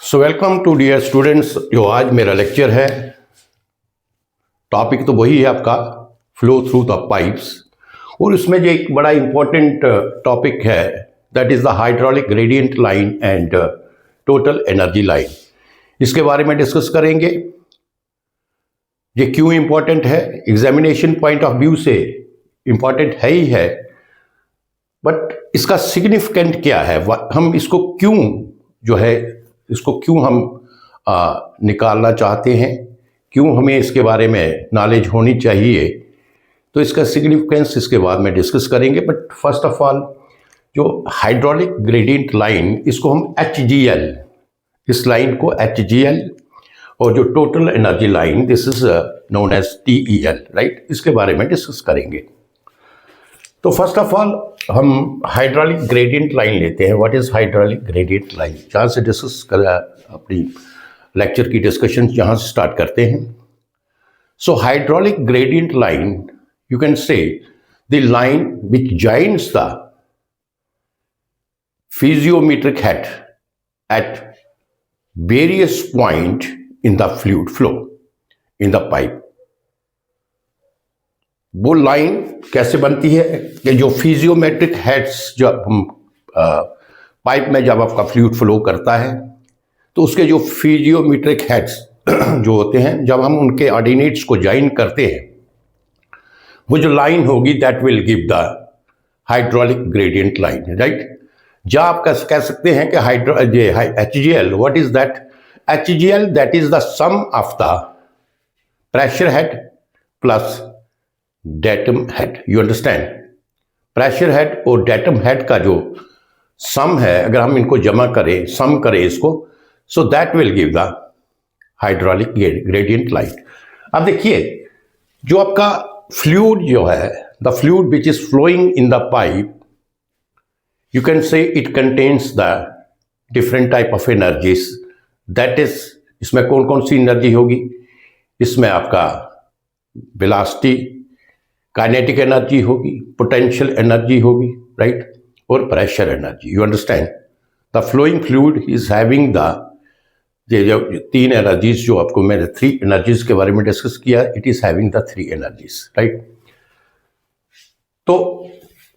So welcome to dear students. जो आज मेरा लेक्चर है, टॉपिक तो वही है आपका फ्लो थ्रू द पाइप्स, और उसमें जो एक बड़ा इंपॉर्टेंट टॉपिक है that is the hydraulic gradient line and total energy line. इसके बारे में डिस्कस करेंगे। ये क्यों इंपॉर्टेंट है? एग्जामिनेशन पॉइंट ऑफ व्यू से इंपॉर्टेंट है ही है, बट इसका सिग्निफिकेंट क्या है, हम इसको क्यों जो है इसको क्यों हम निकालना चाहते हैं, क्यों हमें इसके बारे में नॉलेज होनी चाहिए, तो इसका सिग्निफिकेंस इसके बाद में डिस्कस करेंगे। बट फर्स्ट ऑफ ऑल, जो हाइड्रोलिक ग्रेडियंट लाइन, इसको हम HGL, इस लाइन को HGL, और जो total energy line this is known as TEL, right, इसके बारे में डिस्कस करेंगे। तो फर्स्ट ऑफ ऑल हम हाइड्रोलिक ग्रेडियंट लाइन लेते हैं। What is hydraulic gradient line, जहाँ से डिस्कस कर अपनी लेक्चर की डिस्कशन यहाँ से स्टार्ट करते हैं। So hydraulic gradient line, you can say the line which joins the physiometric head at various point in the fluid flow in the pipe। वो लाइन कैसे बनती है कि जो फिजियोमेट्रिक हेड्स, जब हम पाइप में जब आपका फ्लूइड फ्लो करता है तो उसके जो फिजियोमेट्रिक हेड्स जो होते हैं, जब हम उनके ऑर्डिनेट्स को ज्वाइन करते हैं, वो जो लाइन होगी that will give the hydraulic gradient line, right. जहाँ आप कह सकते हैं कि HGL, what is that? HGL that is the sum of the pressure head plus datum head. You understand? Pressure head और डेटम हेड का जो सम है, अगर हम इनको जमा करें, सम करें इसको, so that will give the hydraulic gradient line. अब देखिए, जो आपका फ्लूइड जो है, the fluid which is flowing in the pipe, you can say it contains the different type of energies. That is, इसमें कौन कौन सी एनर्जी होगी? इसमें आपका वेलोसिटी, काइनेटिक एनर्जी होगी, पोटेंशियल एनर्जी होगी, राइट, और pressure energy. You understand? The flowing fluid is having the जो तीन एनर्जीज, जो आपको मैंने 3 एनर्जीज के बारे में डिस्कस किया, it is having the 3 energies, right. तो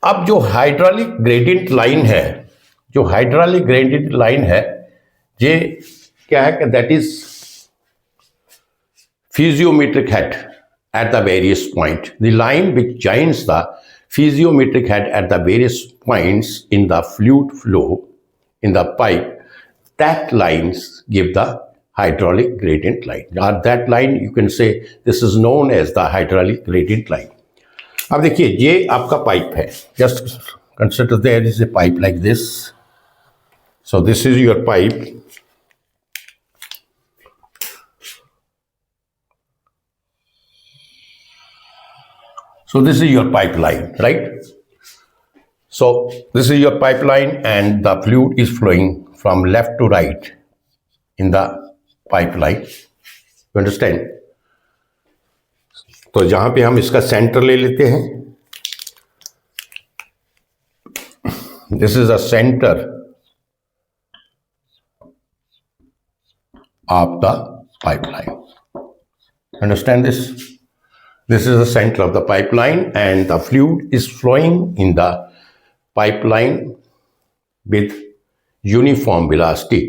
अब जो हाइड्रोलिक ग्रेडियंट लाइन है, जो हाइड्रोलिक ग्रेडियंट लाइन है, ये क्या है कि that is physiometric head at the various point, the line which joins the physiometric head at the various points in the fluid flow in the pipe, that lines give the hydraulic gradient line, or that line you can say this is known as the hydraulic gradient line। अब देखिए, ये आपका pipe है, just consider there is a pipe like this, so this is your pipe। So this is your pipeline, right? So this is your pipeline and the fluid is flowing from left to right in the pipeline. You understand? तो जहां पे हम इसका centre ले लेते हैं, this is the center of the pipeline. Understand this? This is the center of the pipeline and the fluid is flowing in the pipeline with uniform velocity।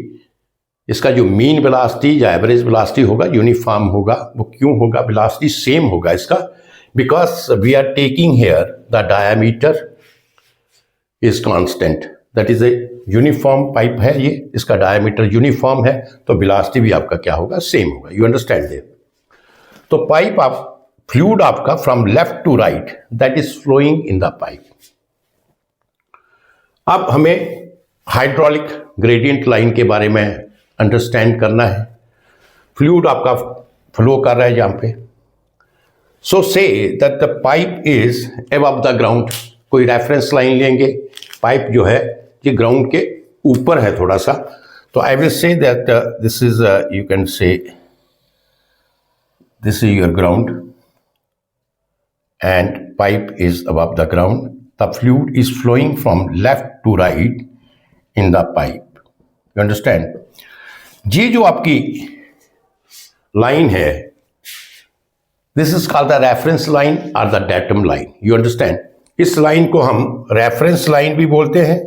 इसका जो मीन वेलोसिटी या एवरेज वेलोसिटी होगा, uniform होगा। वो क्यों होगा? Velocity same होगा इसका, because we are taking here the diameter is constant, that is a uniform pipe है ये, इसका डायामीटर यूनिफॉर्म है, तो वेलोसिटी भी आपका क्या होगा? सेम होगा। You understand that? तो पाइप आप फ्लूइड आपका from left to right that is flowing in the pipe. अब हमें हाइड्रोलिक ग्रेडियंट लाइन के बारे में अंडरस्टैंड करना है। फ्लूइड आपका फ्लो कर रहा है जहाँ पे, so say that the pipe is above the ground. कोई रेफरेंस लाइन लेंगे, पाइप जो है ये ग्राउंड के ऊपर है थोड़ा सा, तो I will say that this is, you can say this is your ground and pipe is above the ground. The fluid is flowing from left to right in the pipe. You understand? ये जो आपकी line है, this is called the reference line और the datum line. You understand? इस line को हम reference line भी बोलते हैं,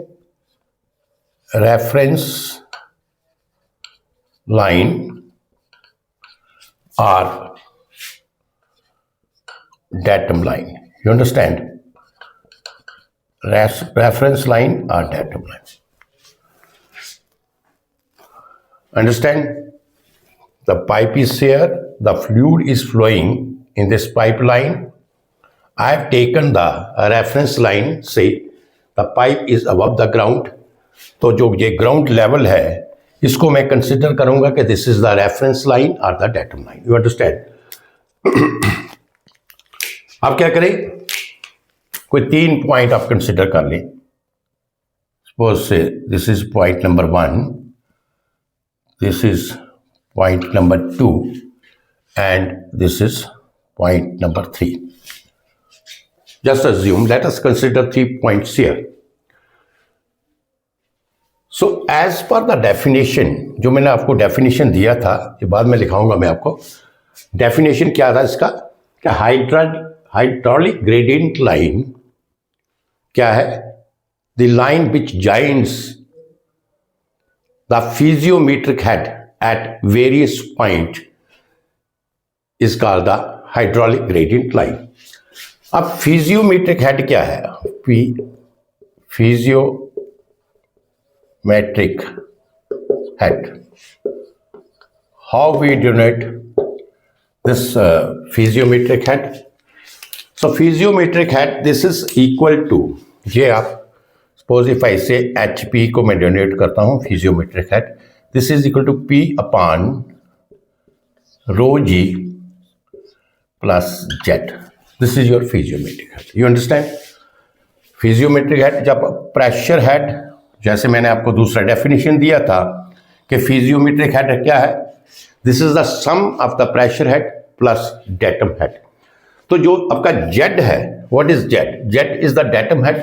रेफरेंस लाइन और datum line. You understand? Reference line or datum line. Understand? The pipe is here, the fluid is flowing in this pipeline. I have taken the reference line, say the pipe is above the ground. तो जो ये ground level है इसको मैं consider करूंगा कि this is the reference line और the datum line. You understand? आप क्या करें, कोई 3 पॉइंट आप कंसिडर कर लें। Suppose say this is point number 1, this is point number 2 and this is point number 3। Just assume, let us consider 3 points here. So as per the definition, जो मैंने आपको डेफिनेशन दिया था, ये बाद में लिखाऊंगा मैं आपको। डेफिनेशन क्या था इसका, क्या हाइड्रोलिक ग्रेडियंट लाइन क्या है, the line which joins the piezometric head at various point is called the hydraulic gradient line. अब फिजियोमेट्रिक हेड क्या है, piezometric head, how we denote this physiometric head? So physiometric head, this is equal to, ये आप suppose if I say HP को मैं denote करता हूँ physiometric head, this is equal to P upon rho G plus Z. This is your physiometric head. You understand? Physiometric head, जब pressure head, जैसे मैंने आपको दूसरा डेफिनेशन दिया था कि physiometric head क्या है, this is the sum of the pressure head plus datum head. तो जो आपका जेड है, what is Z? Z is the datum head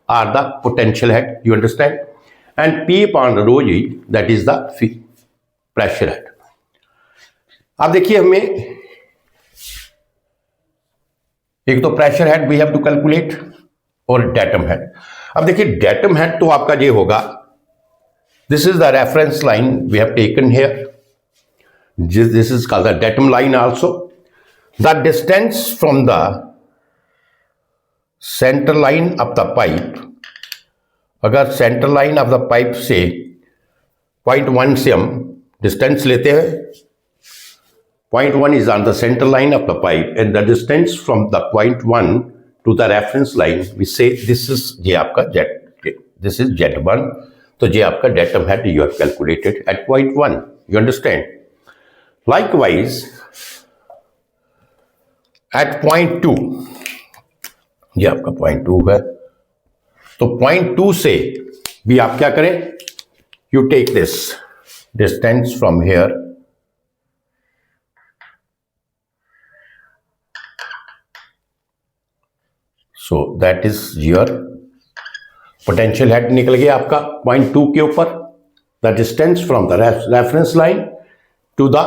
or the potential head. You understand? And P upon rho G, that is the pressure head. अब देखिए, हमें एक तो pressure head we have to calculate और datum head. अब देखिए, datum head तो आपका ये होगा, this is the reference line we have taken here, this is called the datum line also. The distance from the center line of the pipe, अगर center line of the pipe से 0.1 से हम distance लेते हैं, 0.1 is on the center line of the pipe and the distance from the 0.1 to the reference line, we say this is ये आपका Z, this is Z1, तो ये आपका datum head you have calculated at 0.1. You understand? Likewise, at point 2, ये आपका point 2 है, तो point 2 से भी आप क्या करें, you take this distance from here, so that is your potential head निकल गया आपका point 2 के ऊपर, the distance from the reference line to the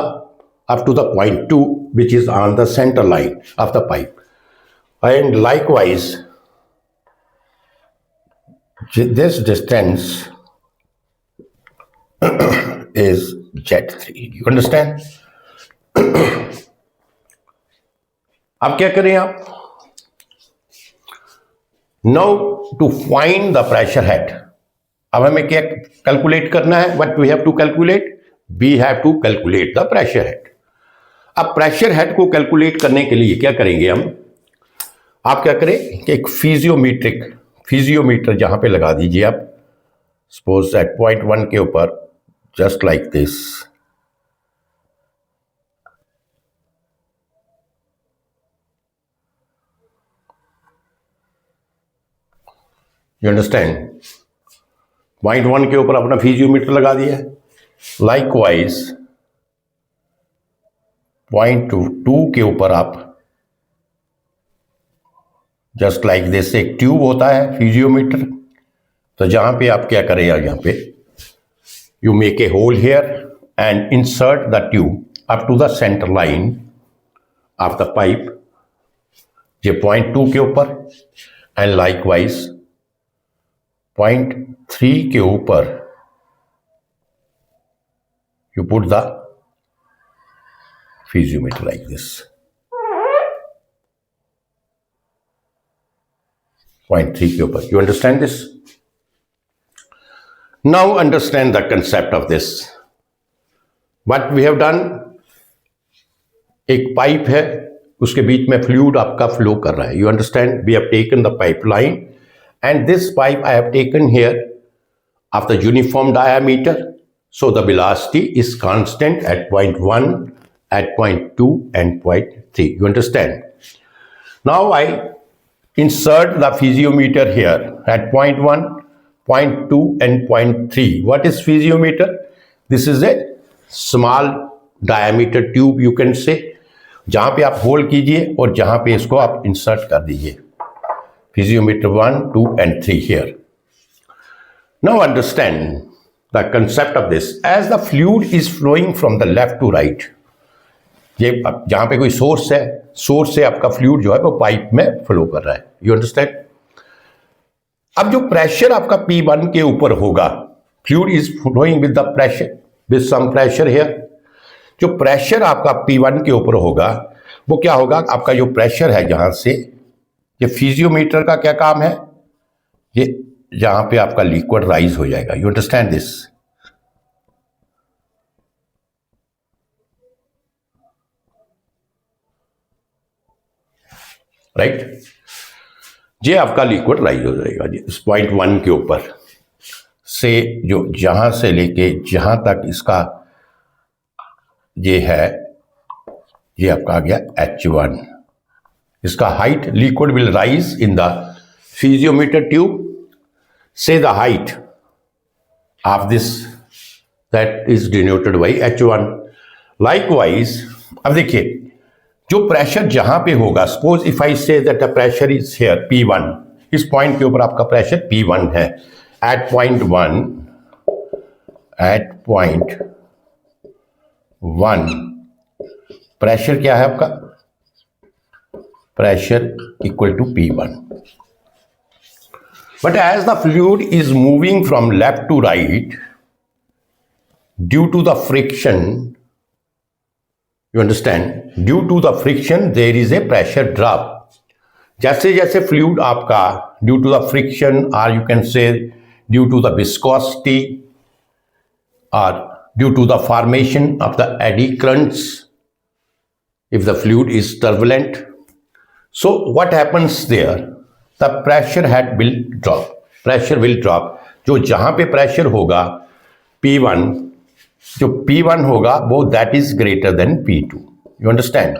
up to the point 2 which is on the center line of the pipe, and likewise this distance is Z3. You understand? अब क्या करें आप, now to find the pressure head, अब हमें क्या calculate करना है, what we have to calculate, we have to calculate the pressure head. अब प्रेशर हेड को कैलकुलेट करने के लिए क्या करेंगे हम, आप क्या करें कि एक फिजियोमीटर जहां पे लगा दीजिए आप, सपोज एट 0.1 के ऊपर, just like this. You understand? 0.1 के ऊपर अपना फिजियोमीटर लगा दिया। लाइकवाइज 0.2 के ऊपर आप जस्ट लाइक दिस, एक ट्यूब होता है फिजियोमीटर, तो जहां पे आप क्या करें, यहाँ पे you make a hole here and insert the tube up to the center line of the pipe, ये पॉइंट 2 के ऊपर, एंड लाइकवाइज पॉइंट 3 के ऊपर you put the piezometer like this. Point 3 के ऊपर. You understand this? Now understand the concept of this. What we have done, एक pipe है, उसके बीच में फ्लूइड आपका फ्लो कर रहा है. You understand? We have taken the pipeline and this pipe I have taken here of the uniform diameter. So the velocity is constant at point 1, at point 2 and point 3. You understand? Now I insert the piezometer here at point 1, point 2 and point 3. What is piezometer? This is a small diameter tube you can say. जहाँ पे आप hold कीजिए और जहाँ पे इसको आप insert कर दीजिए. Piezometer 1, 2 and 3 here. Now understand the concept of this. As the fluid is flowing from the left to right, ये जहां पे कोई सोर्स है, सोर्स से आपका फ्लूइड जो है वो पाइप में फ्लो कर रहा है. You understand? अब जो प्रेशर आपका P1 के ऊपर होगा, fluid is flowing with the pressure, with some pressure here. जो प्रेशर आपका P1 के ऊपर होगा वो क्या होगा, आपका जो प्रेशर है जहां से, ये फिजियोमीटर का क्या काम है, ये जहां पे आपका लिक्विड राइज हो जाएगा. You understand this? राइट? ये आपका लिक्विड राइज हो जाएगा जी पॉइंट 1 के ऊपर से, जो जहां से लेके जहां तक इसका ये है, ये आपका आ गया H1. इसका height, liquid will rise in the piezometer tube. Say the height of this, that is denoted by H1. Likewise, अब देखिए जो प्रेशर जहां पे होगा, suppose if I say that the pressure is here P1, इस point के ऊपर आपका प्रेशर P1 है. At point 1 प्रेशर क्या है आपका, pressure equal to P1. But as the fluid is moving from left to right, due to the friction, you understand, due to the friction there is a pressure drop. जैसे जैसे fluid आपका due to the friction, or you can say due to the viscosity, or due to the formation of the eddy currents, if the fluid is turbulent, so what happens there? The pressure head will drop. Pressure will drop. जो जहां पे pressure होगा P1, जो P1 होगा वो that is greater than P2. You understand?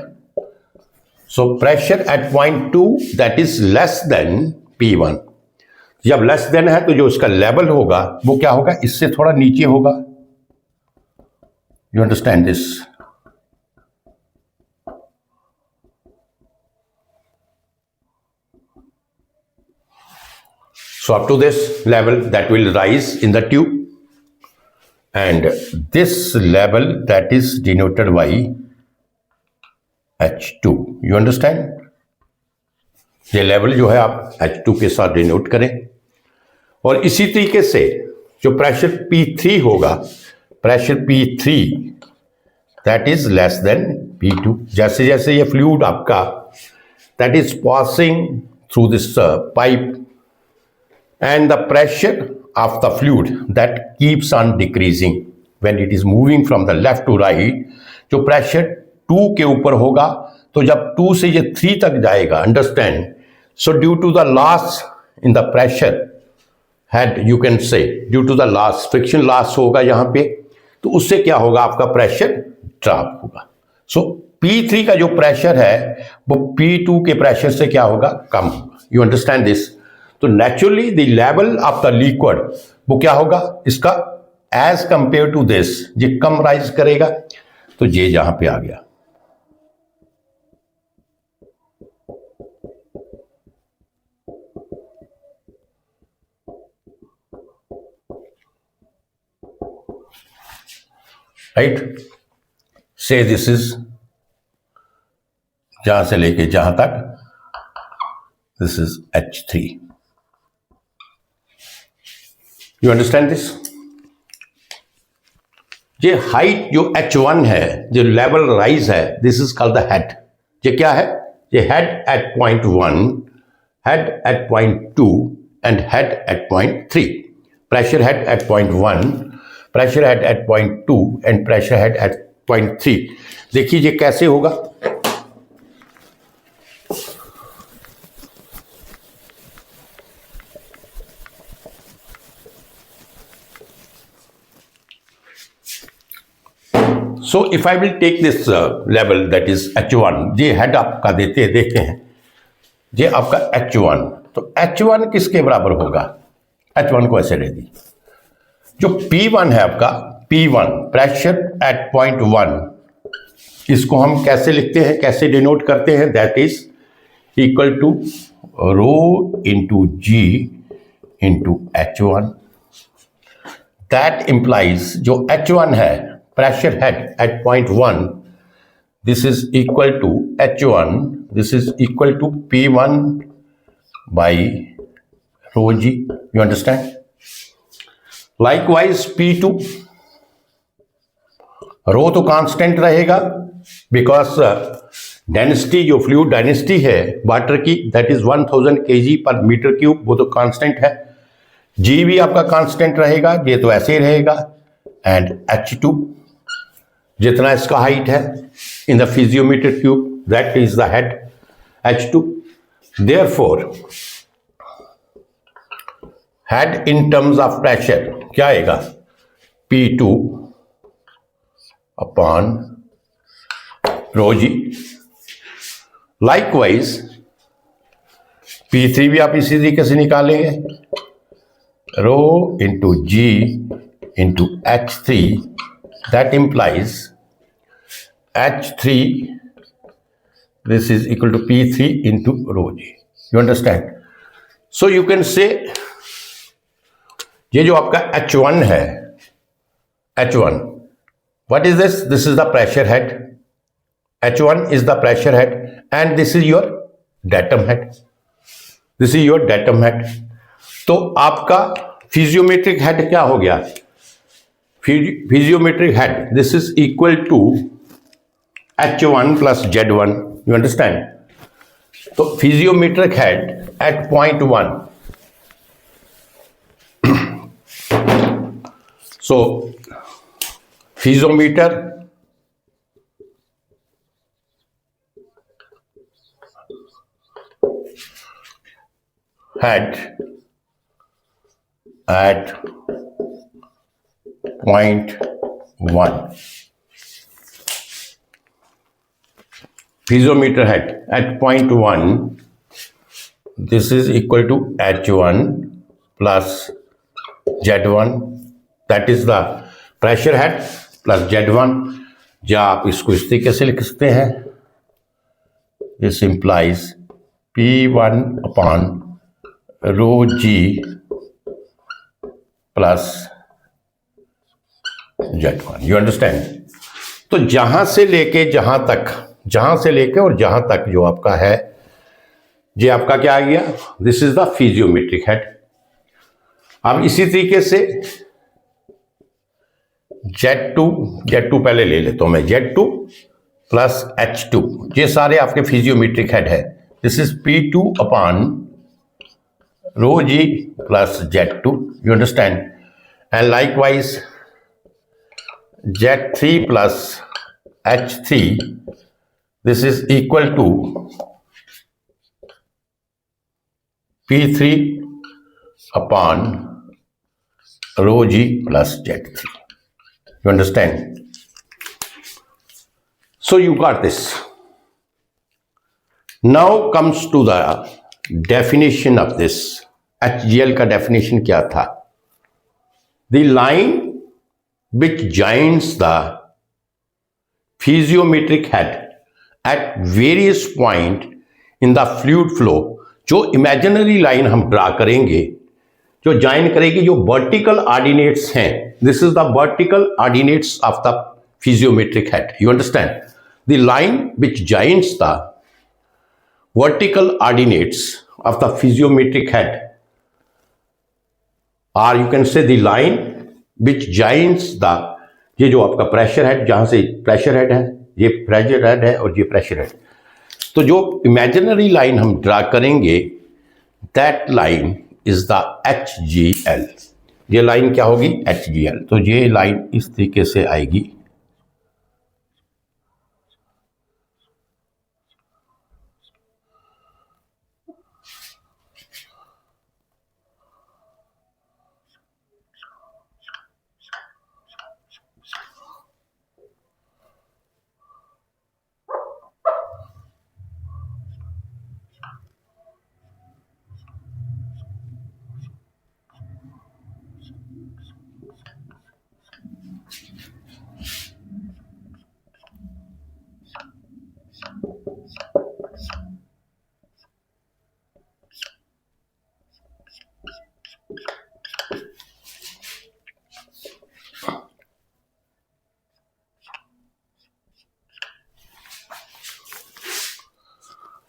So pressure at point 2 that is less than P1. जब less than है तो जो उसका लेवल होगा वो क्या होगा, इससे थोड़ा नीचे होगा. You understand this? So up to this level that will rise in the tube, and this level that is denoted by H2. You understand? ये लेवल जो है आप H2 के साथ डिनोट करें. और इसी तरीके से जो प्रेशर P3 होगा, pressure P3 that is less than P2. जैसे जैसे ये फ्लूइड आपका that is passing through this pipe, and the pressure of the fluid that keeps on decreasing when it is moving from the left to right. जो pressure 2 के ऊपर होगा तो जब 2 से ये 3 तक जाएगा, understand. So due to the loss in the pressure head, you can say due to the loss, friction loss होगा यहाँ पे, तो उससे क्या होगा, आपका प्रेशर ड्रॉप होगा. सो P3 का जो प्रेशर है वो P2 के प्रेशर से क्या होगा, कम होगा. You understand this? तो naturally the level of the liquid वो क्या होगा, इसका एज कंपेयर टू दिस ये कम राइज करेगा. तो ये यहां पे आ गया. राइट। से दिस इज जहां से लेके जहां तक, this is H3। You understand this? ये हाइट जो H1 है, जो लेवल राइज है, this is called the head. ये क्या है? ये head at point 1, head at point 2 and head at point 3। Pressure head at point 1, pressure head at point 2 and pressure head at point 3। देखिए ये कैसे होगा। So if I will take this level that is H1, ये head आपका देखते हैं, ये आपका H1, तो H1 किसके बराबर होगा? H1 को ऐसे ले दी, जो P1 है आपका, P1 प्रेशर एट पॉइंट 1, इसको हम कैसे लिखते हैं, कैसे डिनोट करते हैं? That is equal to rho into ji into H1। That implies जो H1 है, pressure head at point 1, this is equal to H1, this is equal to P1 by rho g, you understand? Likewise P2, रो तो constant रहेगा because density, जो fluid density है water की, that is 1000 kg पर metre cube, वो तो constant है। जी भी आपका कांस्टेंट रहेगा, ये तो ऐसे ही रहेगा। एंड H2 जितना इसका हाइट है in the piezometer tube, that is the head H2। Therefore head in terms of pressure क्या आएगा? P2 upon rho g. Likewise P3 भी आप इसी तरीके से निकालेंगे, rho into ji into H3, that implies H3, this is equal to P3 into rho g, you understand? So you can say ये जो आपका H1 है, H1, what is this? This is the pressure head, H1 is the pressure head and this is your datum head, this is your datum head। तो आपका फिजियोमेट्रिक head क्या हो गया? Physiometric head, this is equal to H1 plus Z1, you understand? तो physiometric head at point 1, so physiometer head at point 1, piezometer head at point 1, this is equal to H1 plus Z1, that is the pressure head plus Z1। या आप इसको इस तरीके से लिख सकते हैं, this implies P1 upon rho G plus Z1, you understand? तो जहां से लेके जहां तक, जहां से लेके और जहां तक जो आपका है, ये आपका क्या आ गया? This is the piezometric head. अब इसी तरीके से Z2 पहले ले लेता हूं मैं, Z2 प्लस H2, ये सारे आपके फिजियोमेट्रिक हेड है। This is P2 upon rho ji plus Z2, you understand? And likewise Z3 plus H3, this is equal to P3 upon rho G plus Z3, you understand? So you got this. Now comes to the definition of this। HGL का definition क्या था? The line which joins the physiometric head at various point in the fluid flow, जो imaginary line हम draw करेंगे, जो join करेगी जो vertical ordinates हैं, this is the vertical ordinates of the physiometric head. You understand? The line which joins the vertical ordinates of the physiometric head, or you can say the line which joins the, ये जो आपका pressure head, जहां से pressure head है, ये pressure head है और ये प्रेशर हेड, तो जो इमेजिनरी लाइन हम ड्रा करेंगे, that line is the HGL. ये लाइन क्या होगी? HGL. तो ये लाइन इस तरीके से आएगी.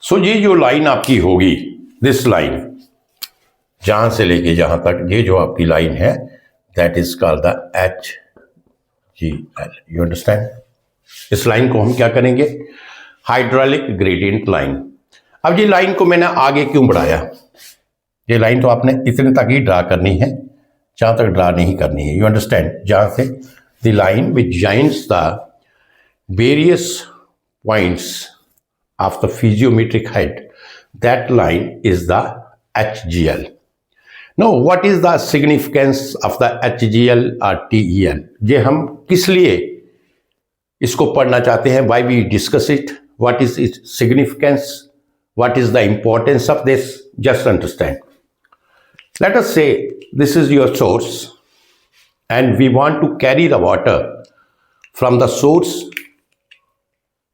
सो ये जो लाइन आपकी होगी, दिस लाइन, जहां से लेके जहां तक, ये जो आपकी लाइन है, that is called the HGL. यू अंडरस्टैंड? इस लाइन को हम क्या करेंगे? Hydraulic gradient line. अब ये लाइन को मैंने आगे क्यों बढ़ाया? ये लाइन तो आपने इतने तक ही ड्रा करनी है, जहां तक ड्रा नहीं करनी है. You understand? जहां से the line which joins the various points of the physiometric head, that line is the HGL. Now, what is the significance of the HGL or TEL? ये हम किस लिए इसको पढ़ना चाहते हैं? Why we discuss it? What is its significance? What is the importance of this? Just understand. Let us say this is your source and we want to carry the water from the source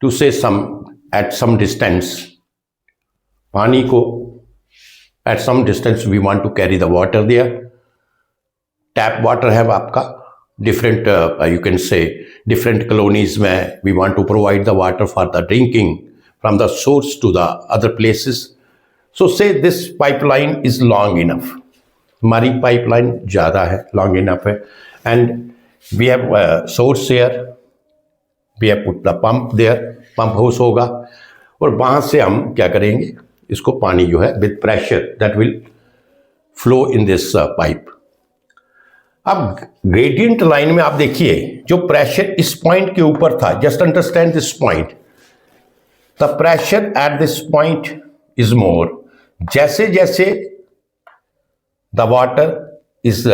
to say at some distance, पानी को at some distance we want to carry the water there. Tap water है आपका, different you can say different colonies में we want to provide the water for the drinking from the source to the other places. So say this pipeline is long enough. हमारी pipeline ज़्यादा है, long enough है, and we have a source here, we have put the pump there, pump house होगा, और वहां से हम क्या करेंगे? इसको पानी जो है with pressure that will flow in this pipe. अब ग्रेडियंट लाइन में आप देखिए, जो प्रेशर इस पॉइंट के ऊपर था, just understand this point, the pressure at this point is more. जैसे जैसे the water is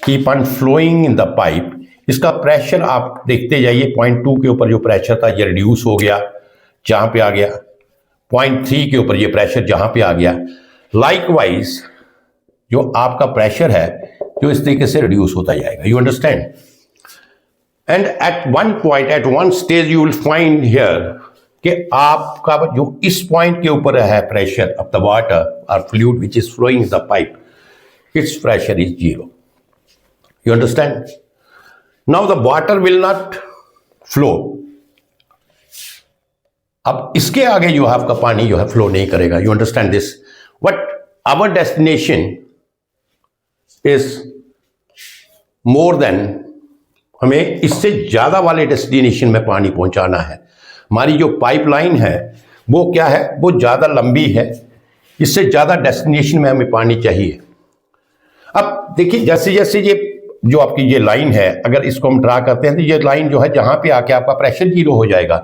keep on flowing in the pipe, इसका प्रेशर आप देखते जाइए, 0.2 के ऊपर जो प्रेशर था ये रिड्यूस हो गया, जहां पे आ गया 0.3 के ऊपर ये प्रेशर जहां पे आ गया. लाइकवाइज जो आपका प्रेशर है जो इस तरीके से रिड्यूस होता जाएगा. You understand? And at one point, at one stage you will find here कि आपका जो इस पॉइंट के ऊपर है प्रेशर ऑफ द वाटर और fluid which is flowing in the pipe, its pressure is 0. You understand? Now the water will not flow. अब इसके आगे जो आपका पानी जो है फ्लो नहीं करेगा. You understand this? But our destination is more than, हमें इससे ज्यादा वाले डेस्टिनेशन में पानी पहुंचाना है. हमारी जो पाइपलाइन है वो क्या है? वो ज्यादा लंबी है, इससे ज्यादा डेस्टिनेशन में हमें पानी चाहिए. अब देखिए, जैसे जैसे ये जो आपकी ये लाइन है, अगर इसको हम ड्रा करते हैं तो ये लाइन जो है जहां पे आके आपका प्रेशर 0 हो जाएगा.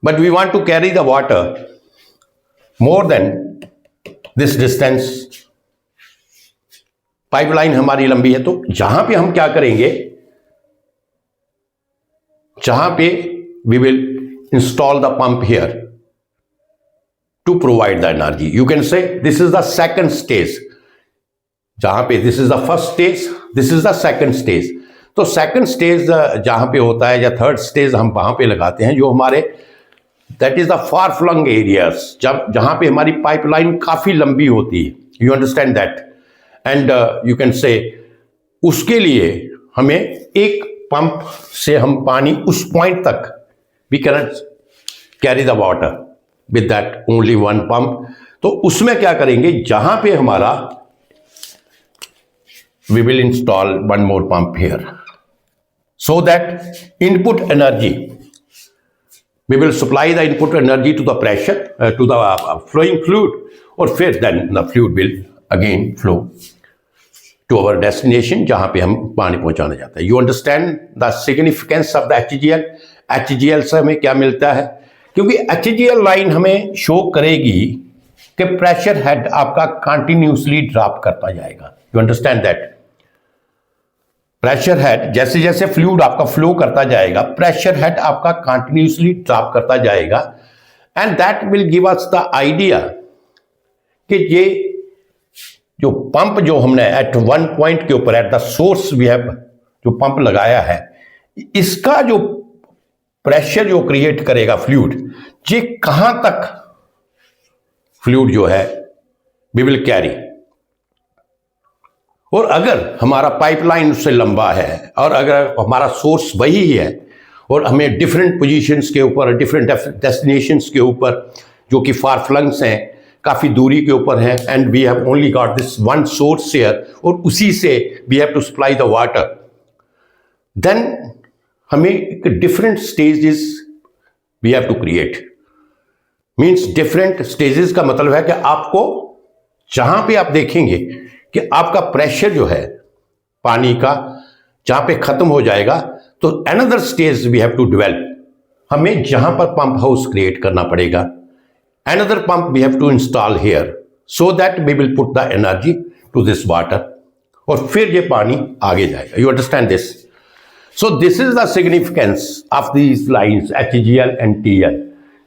But we want to carry the water more than this distance. Pipeline हमारी लंबी है, तो जहां पे हम क्या करेंगे, जहां पे we will install the pump here to provide the energy. You can say this is the second stage. जहां पे this is the first stage, this is the second stage. तो सेकंड स्टेज जहां पे होता है या थर्ड स्टेज हम वहां पे लगाते हैं, जो हमारे that is the far flung areas, जहां पे हमारी पाइपलाइन काफी लंबी होती है. You understand that? And you can say उसके लिए हमें एक पंप से हम पानी उस पॉइंट तक we can carry the water with that only one pump. तो उसमें क्या करेंगे, जहां पे हमारा we will install one more pump here so that input energy we will supply the input energy to the pressure to the flowing fluid, और फिर then the fluid will again flow to our destination जहां पे हम पानी पहुंचाना चाहते हैं। You understand the significance of the एचजीएल। एचजीएल से हमें क्या मिलता है, क्योंकि एचजीएल लाइन हमें शो करेगी कि प्रेशर हेड आपका कंटिन्यूसली ड्रॉप करता जाएगा। You understand that pressure head जैसे जैसे फ्लूइड आपका फ्लो करता जाएगा, प्रेशर हेड आपका कंटिन्यूसली ड्रॉप करता जाएगा, and that will give us the idea कि ये जो पंप जो हमने एट वन पॉइंट के ऊपर at the source we have जो पंप लगाया है, इसका जो प्रेशर जो क्रिएट करेगा फ्लूइड, ये कहां तक फ्लूइड जो है वी विल कैरी। और अगर हमारा पाइपलाइन उससे लंबा है और अगर हमारा सोर्स वही है और हमें डिफरेंट पोजीशंस के ऊपर डिफरेंट डेस्टिनेशंस के ऊपर जो कि फार फ्लंग्स हैं, काफ़ी दूरी के ऊपर हैं, and we have only got this one source here, और उसी से we have to supply the water, then हमें एक different stages we have to create. Means different stages का मतलब है कि आपको जहां पे आप देखेंगे कि आपका प्रेशर जो है पानी का जहां पे खत्म हो जाएगा, तो another stage we have to develop. हमें जहां पर पंप हाउस क्रिएट करना पड़ेगा, another pump we have to install here so that we will put the energy to this water, और फिर ये पानी आगे जाएगा। You understand this? So this is the significance of these lines HGL and TL।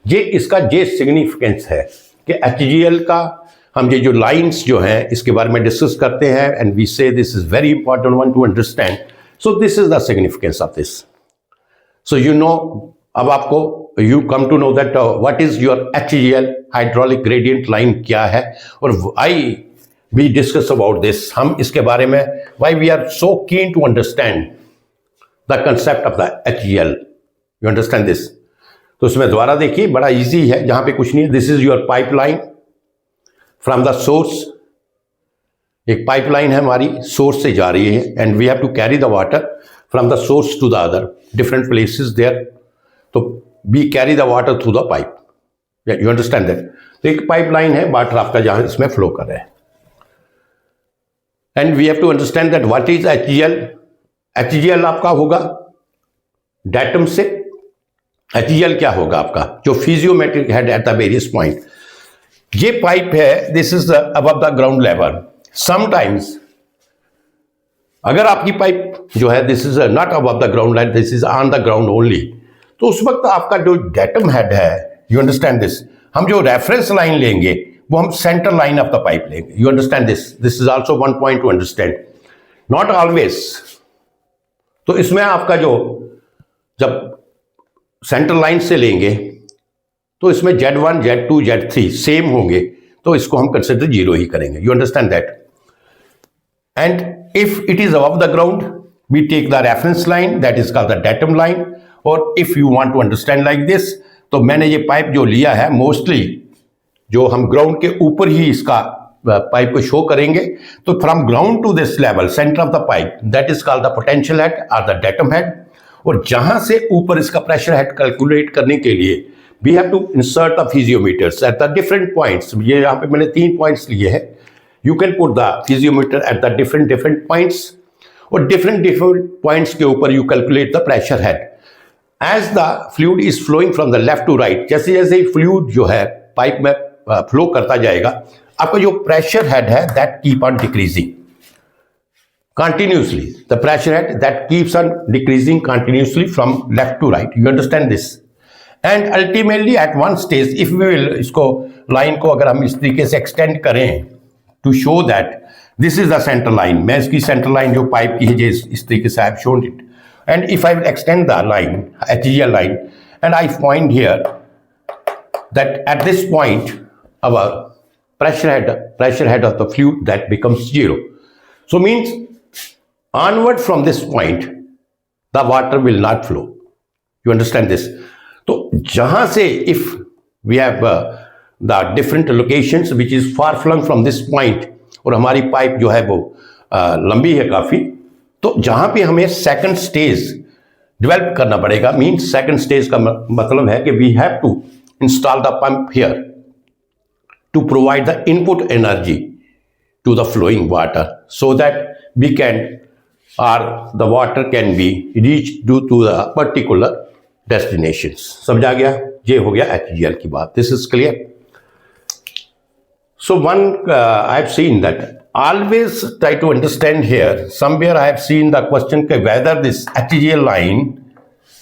ये इसका ये significance है कि HGL का हम ये जो लाइंस जो हैं इसके बारे में डिस्कस करते हैं, and we say this is very important one to understand. So this is the significance of this. So you know, अब आपको you come to know that what is your HGL hydraulic gradient line क्या है, और I we discuss about this. हम इसके बारे में why we are so keen to understand the concept of the HGL। यू अंडरस्टैंड दिस? तो इसमें दोबारा देखिए, बड़ा इजी है, जहां पे कुछ नहीं है। This is your pipeline from the source. एक पाइपलाइन है हमारी, सोर्स से जा रही है, and we have to carry the water from the source to the other different places there. तो we carry the water through the pipe. You understand that? तो एक पाइपलाइन है, वाटर आपका जहां इसमें फ्लो कर रहा है, and we have to understand that what is HGL। HGL आपका होगा डेटम से। HGL क्या होगा आपका, जो piezometric head at the various point. ये पाइप है, this is above the ground level. Sometimes अगर आपकी पाइप जो है this is not above the ground line, this is on the ground only, तो उस वक्त आपका जो डेटम हेड है, यू अंडरस्टैंड दिस, हम जो रेफरेंस लाइन लेंगे वो हम centre line of the pipe लेंगे। You understand this? This is also one point two understand, not always. तो इसमें आपका जो जब सेंटर लाइन से लेंगे तो इसमें Z1, Z2, Z3 सेम होंगे, तो इसको हम कंसिडर 0 ही करेंगे। You understand that? And if it is above the ground we take the reference line that is called the datum line. और if you want to understand like this, तो मैंने ये पाइप जो लिया है मोस्टली जो हम ग्राउंड के ऊपर ही इसका पाइप को शो करेंगे, तो from ground to this level centre of the pipe that is called the potential head और द डेटम हेड। और जहां से ऊपर इसका प्रेशर हेड कैलकुलेट करने के लिए we have to insert the piezometers at the different points. ये यहाँ पे मैंने 3 पॉइंट्स लिए हैं। You can put the piezometer at the different points, और डिफरेंट पॉइंट्स के ऊपर you calculate the pressure head as the fluid is flowing from the left to right. जैसे जैसे फ्लूइड जो है पाइप में फ्लो करता जाएगा, आपका जो प्रेशर हेड है that keep on decreasing continuously. The pressure head that keeps on decreasing continuously from left to right. You understand this? And ultimately at one stage, if we will इसको line को अगर हम इस तरीके से extend करें to show that this is the center line, मैं इसकी सेंटर लाइन जो पाइप की है इस तरीके से I have shown it. And if I will extend the line, HGL line, and I find here that at this point our pressure head of the fluid that becomes 0. So means onward from this point the water will not flow. You understand this? तो जहां से if we have the different locations which is far flung from this point, और हमारी pipe जो है वो लंबी है काफी, तो जहां पे हमें सेकंड स्टेज डेवलप करना पड़ेगा, मीन्स सेकंड स्टेज का मतलब है कि we have to install the pump here to provide the input energy to the flowing water so that we can or the water can be reached to the particular destinations. समझ आ गया? ये हो गया HGL की बात. This is clear. So one I have seen that always try to understand here. Somewhere I have seen the question whether this HGL line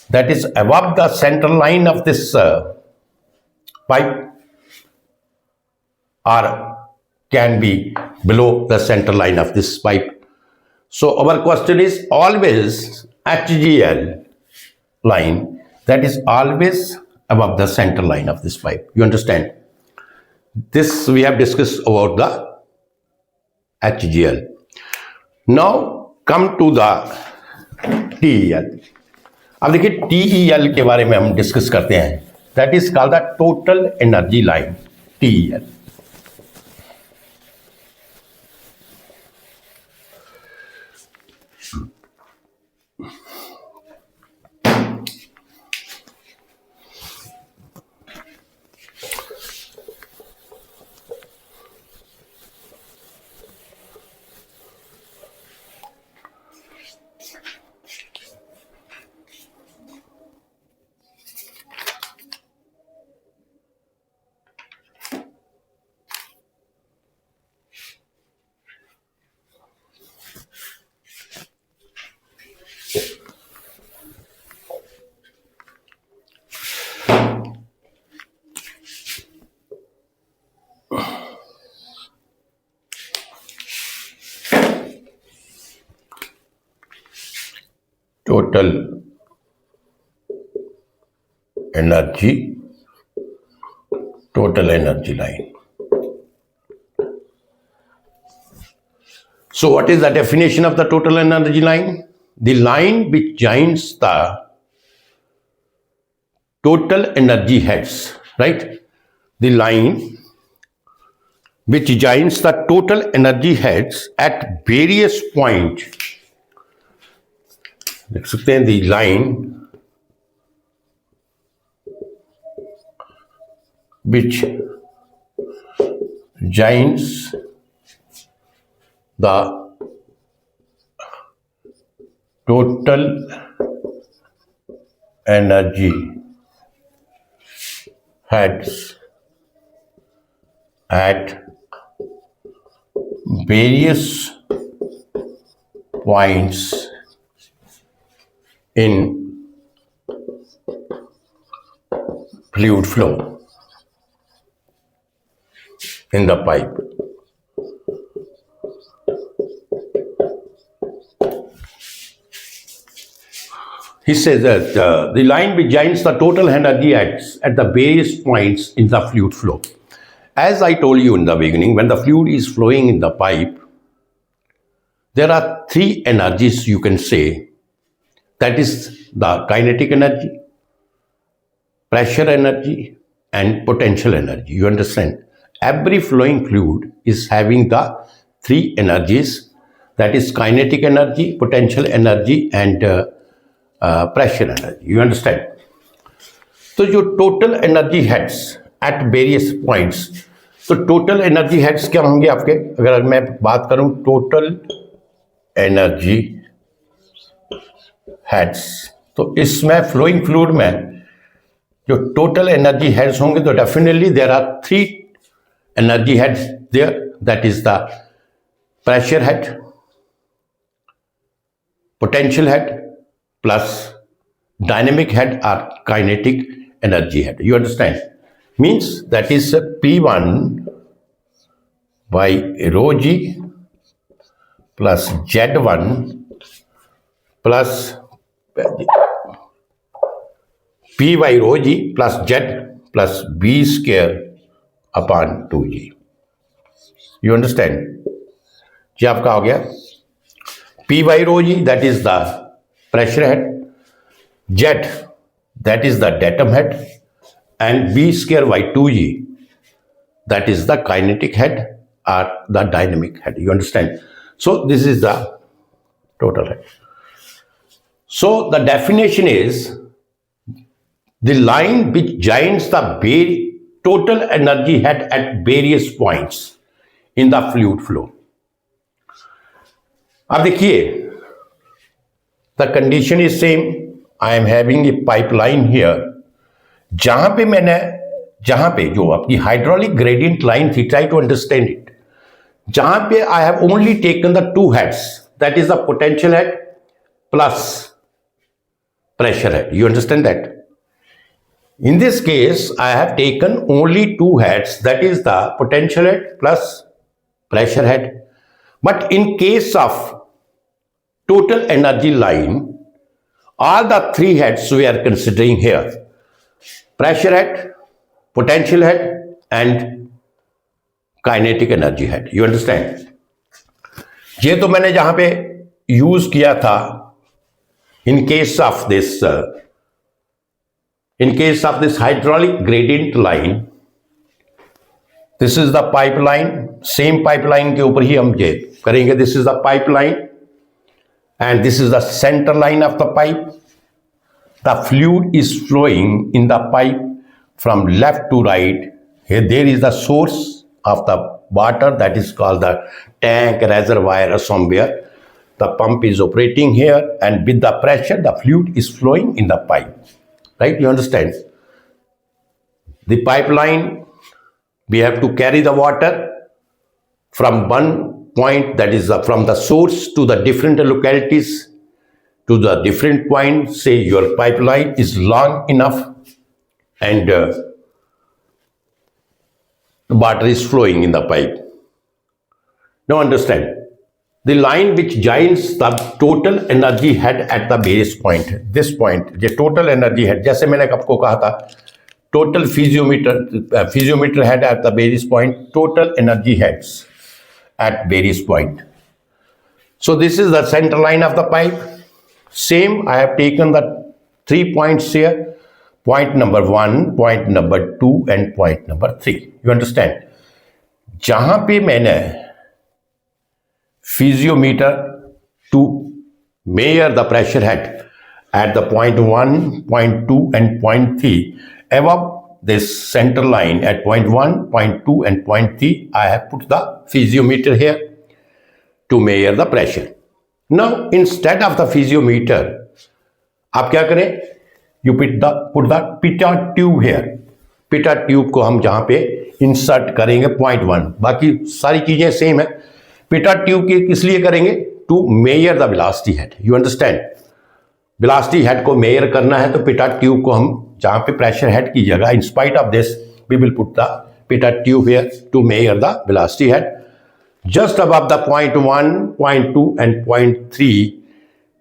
that is above the center line of this pipe or can be below the center line of this pipe. So our question is always HGL line that is always above the center line of this pipe. You understand? This we have discussed about the HGL. Now come to the TEL. अब देखिए TEL के बारे में हम discuss करते हैं. That is called the total energy line, TEL. Total energy line. So what is the definition of the total energy line? The line which joins the total energy heads, right? The line which joins the total energy heads at various points. लिख सकते हैं the line which joins the total energy heads at various points in fluid flow in the pipe. He says that the line which joins the total energy at the various points in the fluid flow. As I told you in the beginning, when the fluid is flowing in the pipe, there are three energies you can say. That is the kinetic energy, pressure energy, and potential energy. You understand? Every flowing fluid is having the three energies, that is kinetic energy, potential energy, and pressure energy. You understand? तो जो total energy heads at various points, तो total energy heads क्या होंगे आपके? अगर मैं बात करूं total energy हेड्स, तो इसमें फ्लोइंग फ्लूइड में जो टोटल एनर्जी हेड्स होंगे तो definitely there are three energy heads there. That is the pressure head, potential head plus dynamic head और kinetic energy head. You understand? Means that is P1 by rho ji plus Z1 plus P by rho g plus Z plus B square upon 2g. You understand? ये आपका हो गया P by rho g, that is the pressure head, Z, that is the datum head, and B square by 2G, that is the kinetic head or the dynamic head. You understand? So this is the total head. So the definition is the line which joins the total energy head at various points in the fluid flow. अब देखिए, the condition is same. I am having a pipeline here. जहां पे जो आपकी hydraulic gradient line थी, try to understand it, जहां पे I have only taken the two heads, that is the potential head plus pressure head. You understand that? In this case, I have taken only two heads, that is the potential head plus pressure head. But in case of total energy line, all the three heads we are considering here: pressure head, potential head, and kinetic energy head. You understand? ये तो मैंने जहां पे use किया था in case of this hydraulic gradient line. This is the pipeline. Same pipeline के ऊपर ही हम ये करेंगे. This is the pipeline and this is the center line of the pipe. The fluid is flowing in the pipe from left to right. Here there is the source of the water, that is called the tank, reservoir or somewhere. The pump is operating here, and with the pressure the fluid is flowing in the pipe. Right? You understand? The pipeline, we have to carry the water from one point, that is from the source to the different localities, to the different points. Say your pipeline is long enough and the water is flowing in the pipe. Now understand, the line which joins the total energy head at the various point, this point, the total energy head, जैसे मैंने आपको कहा था, total physiometer head at the various point, total energy heads at various point. So this is the center line of the pipe. Same, I have taken the 3 points here, point number 1, point number 2 and point number 3. You understand? जहां पे मैंने physiometer to measure the pressure head at the point 1, point 2 and point 3, above this center line at point 1, point 2 and point 3, I have put the physiometer here to measure the pressure. Now instead of the physiometer, आप क्या करें? You put the pitot tube here. Pitot tube को हम जहां पे insert करेंगे point 1. बाकी सारी चीजें सेम है. पिटा ट्यूब की किस लिए करेंगे? To measure the velocity head. You understand? Velocity head को मेजर करना है तो पिटा ट्यूब को हम जहां पे प्रेशर हेड की जगह, in spite of this we will put the pitot tube here to measure the velocity head. Just above the point 1, point 2 and point 3,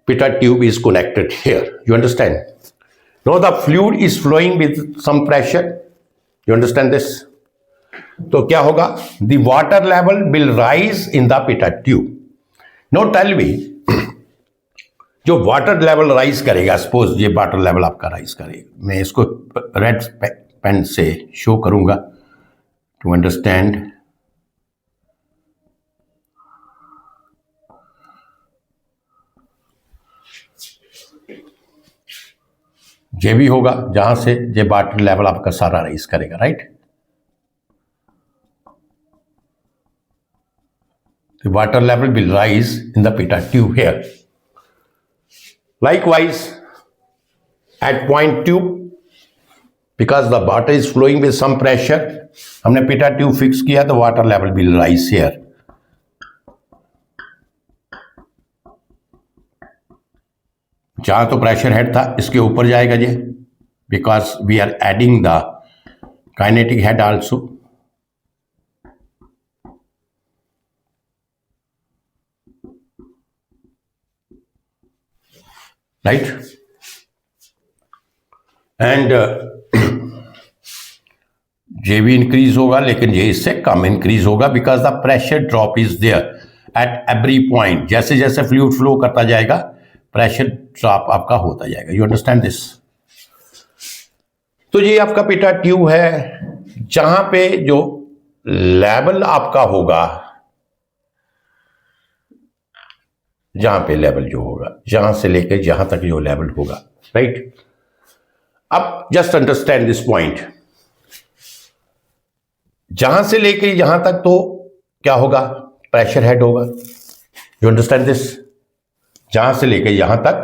pitot tube is connected here. You understand? Now the fluid is flowing with some pressure. You understand this? तो क्या होगा? The water level will rise in the pitot tube. Now tell me, जो water level rise करेगा, suppose ये water level आपका rise करेगा, मैं इसको रेड पेन से शो करूंगा टू अंडरस्टैंड. ये भी होगा जहां से ये वाटर लेवल आपका सारा राइज करेगा. Right? The water level will rise in the pitot tube here. Likewise, at point 2, because the water is flowing with some pressure, हमने pitot tube fix किया तो water level will rise here. जहां तो pressure head था इसके ऊपर जाएगा ये, because we are adding the kinetic head also. Right? And ये भी इंक्रीज होगा, लेकिन ये इससे कम इंक्रीज होगा because the pressure drop is there at every point. जैसे जैसे फ्लूइड फ्लो करता जाएगा प्रेशर ड्रॉप आपका होता जाएगा। You understand this? तो ये आपका पिटा ट्यूब है, जहां पे जो लेवल आपका होगा, जहां पे लेवल जो होगा, जहां से लेकर जहां तक जो लेवल होगा, राइट? अब जस्ट अंडरस्टैंड दिस पॉइंट, जहां से लेकर यहां तक तो क्या होगा? प्रेशर हेड होगा। You understand this? जहां से लेकर यहां तक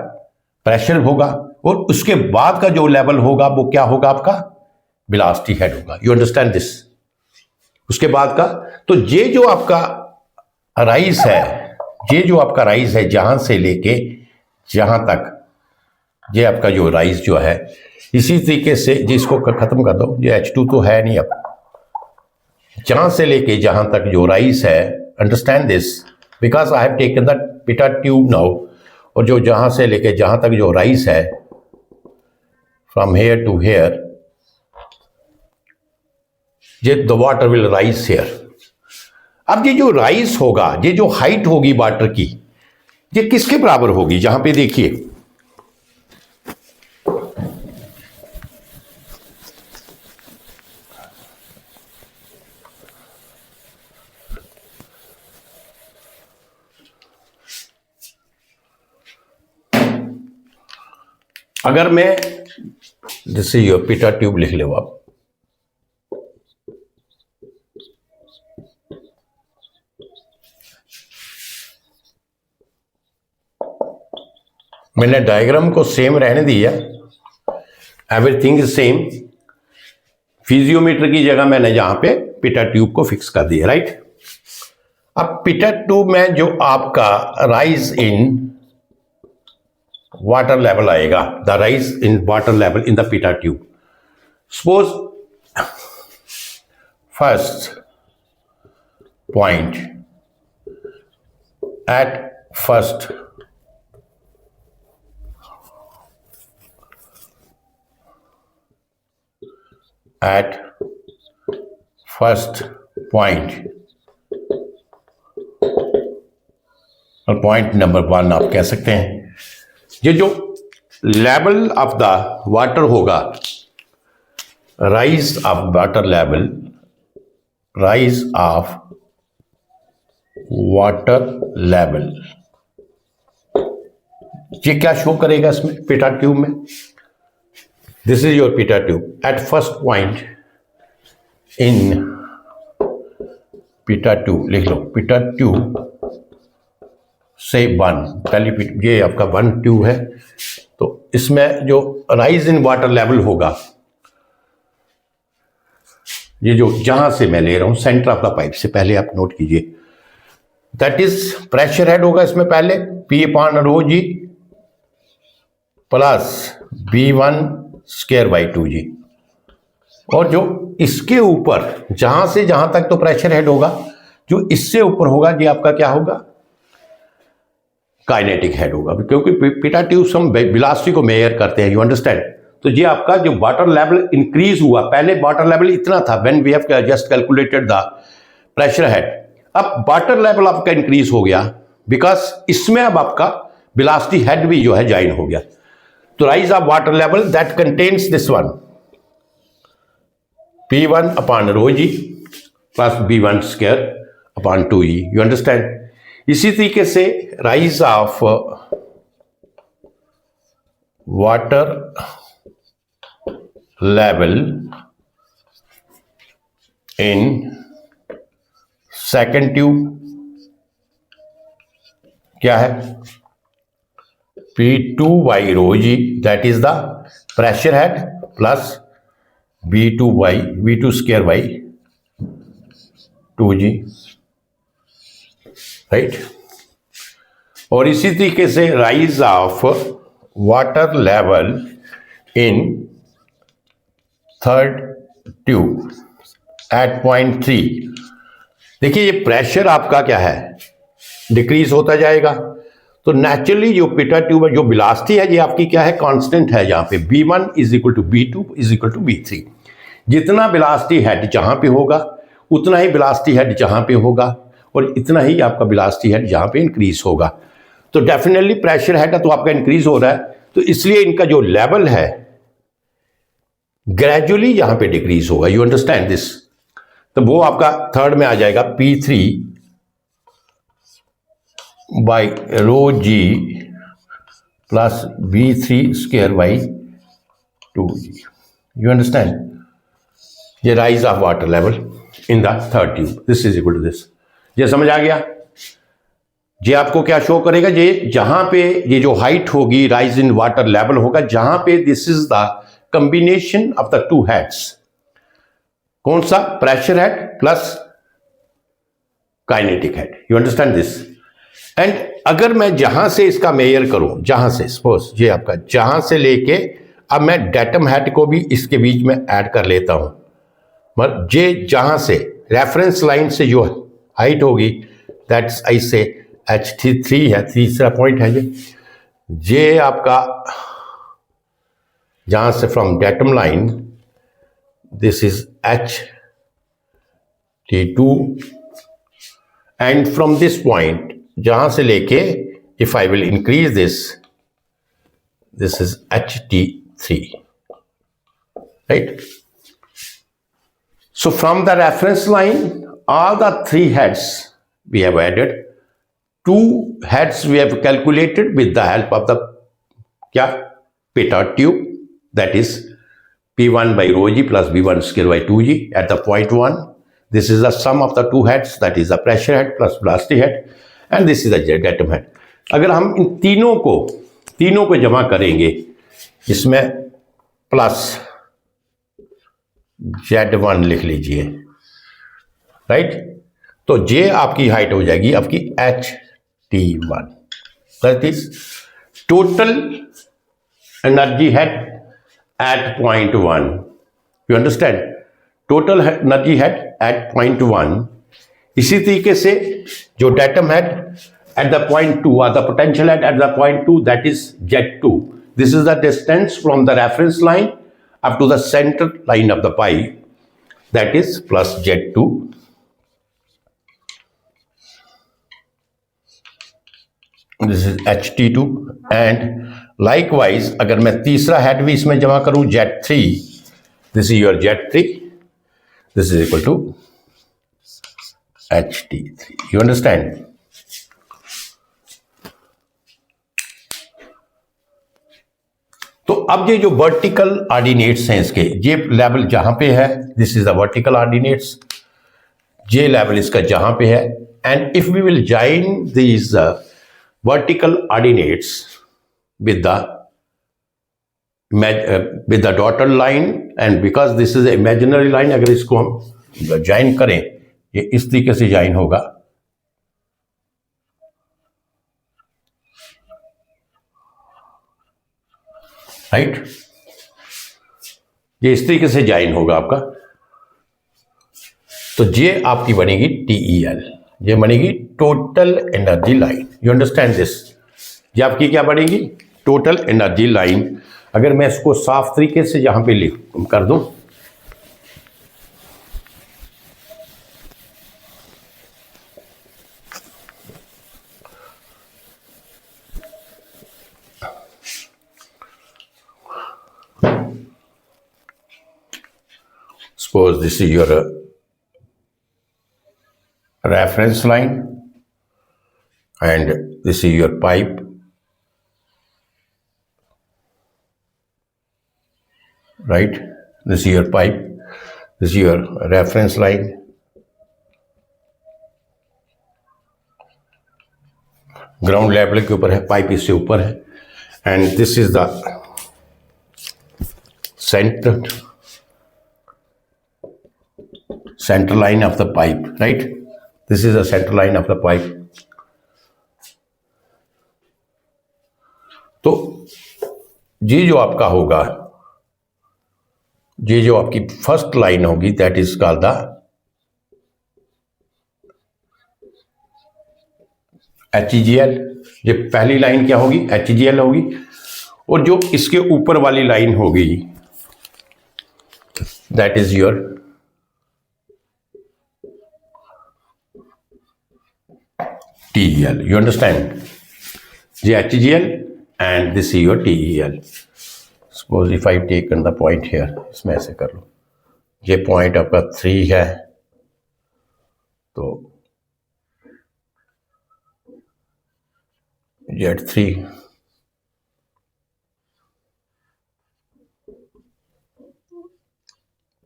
प्रेशर होगा, और उसके बाद का जो लेवल होगा वो क्या होगा? आपका वेलोसिटी हेड होगा। You understand this? उसके बाद का, तो ये जो आपका राइज है, ये जो आपका राइज है जहां से लेके जहां तक, ये आपका जो राइज जो है, इसी तरीके से जिसको खत्म कर दो, ये H2 तो है नहीं, अब जहां से लेके जहां तक जो राइज है, understand this, because I have taken the pitot tube now, और जो जहां से लेके जहां तक जो राइज है, फ्रॉम हेयर टू हेयर, ये the water will rise here. अब ये जो राइज होगा, ये जो हाइट होगी वाटर की, ये किसके बराबर होगी? जहां पे देखिए, अगर मैं जैसे ये पिटा ट्यूब लिख लो आप, मैंने डायग्राम को सेम रहने दिया, एवरीथिंग इज सेम। फिजियोमीटर की जगह मैंने यहां पे पिटा ट्यूब को फिक्स कर दिया, राइट? अब पिटा ट्यूब में जो आपका राइज इन वाटर लेवल आएगा, the rise in water level in the pitot tube, suppose first point at first point और पॉइंट नंबर 1 आप कह सकते हैं, ये जो लेवल ऑफ द वाटर होगा, rise of water level, rise of water level, ये क्या शो करेगा इसमें पिटा ट्यूब में? This is your pitot tube at first point in pitot tube, लिख लो पिटा ट्यूब से 1, पहली ये आपका 1 ट्यूब है, तो इसमें जो राइज इन वाटर लेवल होगा, ये जो जहां से मैं ले रहा हूं सेंटर ऑफ द पाइप से, पहले आप नोट कीजिए, दैट इज प्रेशर हेड होगा इसमें पहले P/ρg plus V1 square by 2g, और जो इसके ऊपर जहां से जहां तक तो प्रेशर हेड होगा, जो इससे ऊपर होगा ये आपका क्या होगा? काइनेटिक हेड होगा, क्योंकि पिटा ट्यूब हम वेलोसिटी को मेजर करते हैं। You understand? तो ये आपका जो वाटर लेवल इंक्रीज हुआ, पहले वाटर लेवल इतना था when we have just calculated the pressure head, अब वाटर लेवल आपका इंक्रीज हो गया, बिकॉज इसमें अब आपका वेलोसिटी हेड भी जो है ज्वाइन हो गया। तो rise of water level that contains this one, P1/ρg plus V1 square upon 2e। You understand? इसी तरीके से rise of water level in second tube क्या है? P2/ρg that is the pressure head plus V2 square by 2g, right? और इसी तरीके से rise of water level in third tube at point 3, देखिए ये प्रेशर आपका क्या है? डिक्रीज होता जाएगा, तो नेचुरली जो पिटा ट्यूब है, जो वेलोसिटी है, ये आपकी क्या है? कांस्टेंट है। यहाँ पे V1 is equal to V2 is equal to V3, जितना वेलोसिटी हेड जहाँ पे होगा उतना ही वेलोसिटी हेड जहाँ पे होगा, और इतना ही आपका वेलोसिटी हेड जहाँ पे इंक्रीज होगा। तो डेफिनेटली प्रेशर हेड तो आपका इंक्रीज हो रहा है, तो इसलिए इनका जो लेवल है ग्रेजुअली यहां पे डिक्रीज होगा। You understand this? तो वो आपका थर्ड में आ जाएगा P3 by rho ji plus V3 square by 2G। You understand? ये rise of water level in the third tube, this is equal to this. ये समझ आ गया? ये आपको क्या शो करेगा? ये जहां पे ये जो हाइट होगी, राइज इन वाटर लेवल होगा, जहां पे this is the combination of the two heads. कौन सा? Pressure head plus kinetic head. You understand this? And अगर मैं जहां से इसका मेजर करूं, जहां से सपोज ये आपका जहां से लेके, अब मैं डेटम हेड को भी इसके बीच में ऐड कर लेता हूं, मतलब जे जहां से रेफरेंस लाइन से जो हाइट होगी दैट्स ऐसे H3 है, तीसरा पॉइंट है जे आपका जहां से from datum line this is H T2 and from this point जहां से लेके if I will increase this is HT3, right? So from the reference line, all the three heads we have added. Two heads we have calculated with the help of the Petard tube, that is P1 by rho g plus B1 square by 2g at the point 1. This is the sum of the two heads, that is the pressure head plus velocity head, and this is the datum head. अगर हम इन तीनों को जमा करेंगे, इसमें plus Z1 लिख लीजिए, right? तो जे आपकी हाइट हो जाएगी आपकी HT1, that is total energy head at point 1। You understand? Total energy head at point 1। इसी तरीके से जो datum head at the point 2 और the potential head at the point 2, that is Z2। This is the distance from the reference line up to the center line of the pipe, that is plus Z2. This is HT2 and likewise अगर मैं तीसरा head भी इसमें जमा करूं Z3, this is your Z3, this is equal to HT3. You understand? तो अब ये जो वर्टिकल ऑर्डिनेट्स हैं इसके, ये लेवल जहां पे है, this is the vertical ordinates, ये लेवल इसका जहां पे है, and if we will join these vertical ordinates with the dotted line, and because this is imaginary line, अगर इसको हम ज्वाइन करें, ये इस तरीके से ज्वाइन होगा, राइट? ये इस तरीके से ज्वाइन होगा आपका, तो ये आपकी बनेगी TEL, ये बनेगी total energy line. You understand this? ये आपकी क्या बनेगी? Total energy line. अगर मैं इसको साफ तरीके से यहां पे लिख कर दूं, suppose this is your reference line and this is your pipe, right? This is your pipe, this is your reference line, ground level के ऊपर है, पाइप इससे ऊपर है, and this is the center line of the pipe, right? This is the center line of the pipe. तो ये जो आपका होगा, ये जो आपकी फर्स्ट लाइन होगी, that is called the HGL। ये पहली लाइन क्या होगी? HGL होगी। और जो इसके ऊपर वाली लाइन होगी, that is your TEL। You understand? ये HCl and this is your TEL. Suppose if I take the point here, इसमें ऐसे कर लो, ये पॉइंट आपका 3 है, तो Z3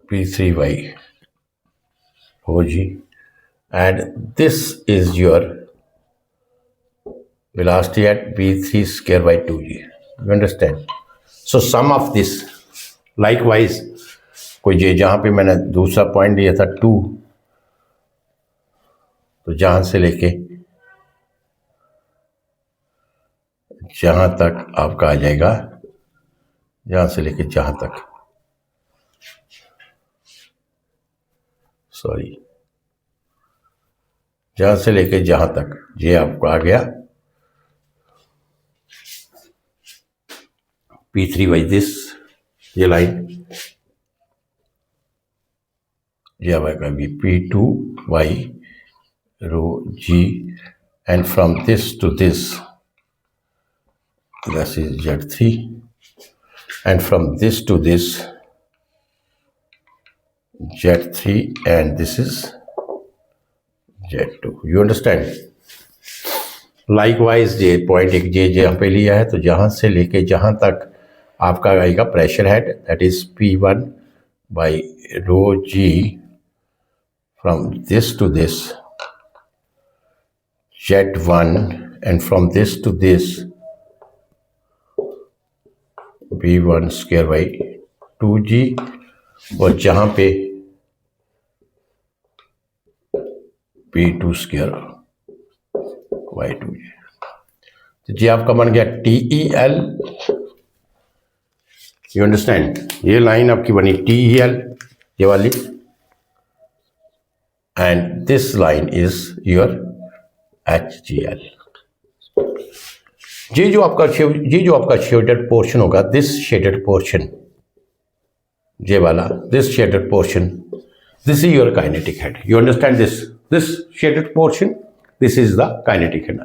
P3Y OG, and this is your velocity at V3 square by 2g. You understand? So sum of this, likewise, कोई ये जहाँ पे मैंने दूसरा पॉइंट लिया था 2, तो जहाँ से लेके जहाँ तक आपका आ जाएगा, जहाँ से लेके जहाँ तक, सॉरी, जहाँ से लेके जहाँ तक ये आपका आ गया P3 by this, ये लाइन ये आएगा भी P2 by rho G, and from this to this is Z3, and from this to this Z3, and this is Z2. You understand? Likewise, ये पॉइंट एक जे यहाँ पे लिया है, तो जहाँ से लेके जहाँ तक आपका आएगा pressure head, that is P1 by rho G, from this to this Z1, and from this to this B1 square by 2G, और जहाँ पे P2 square by 2G, तो जी आपका बन गया TEL. You understand? ये लाइन आपकी बनी TEL, ये वाली, and this line is your HCl. ये जो आपका शेडेड पोर्शन होगा, दिस शेडेड पोर्शन, ये वाला, this shaded portion, this is your kinetic head. You understand this shaded portion, this is the kinetic head.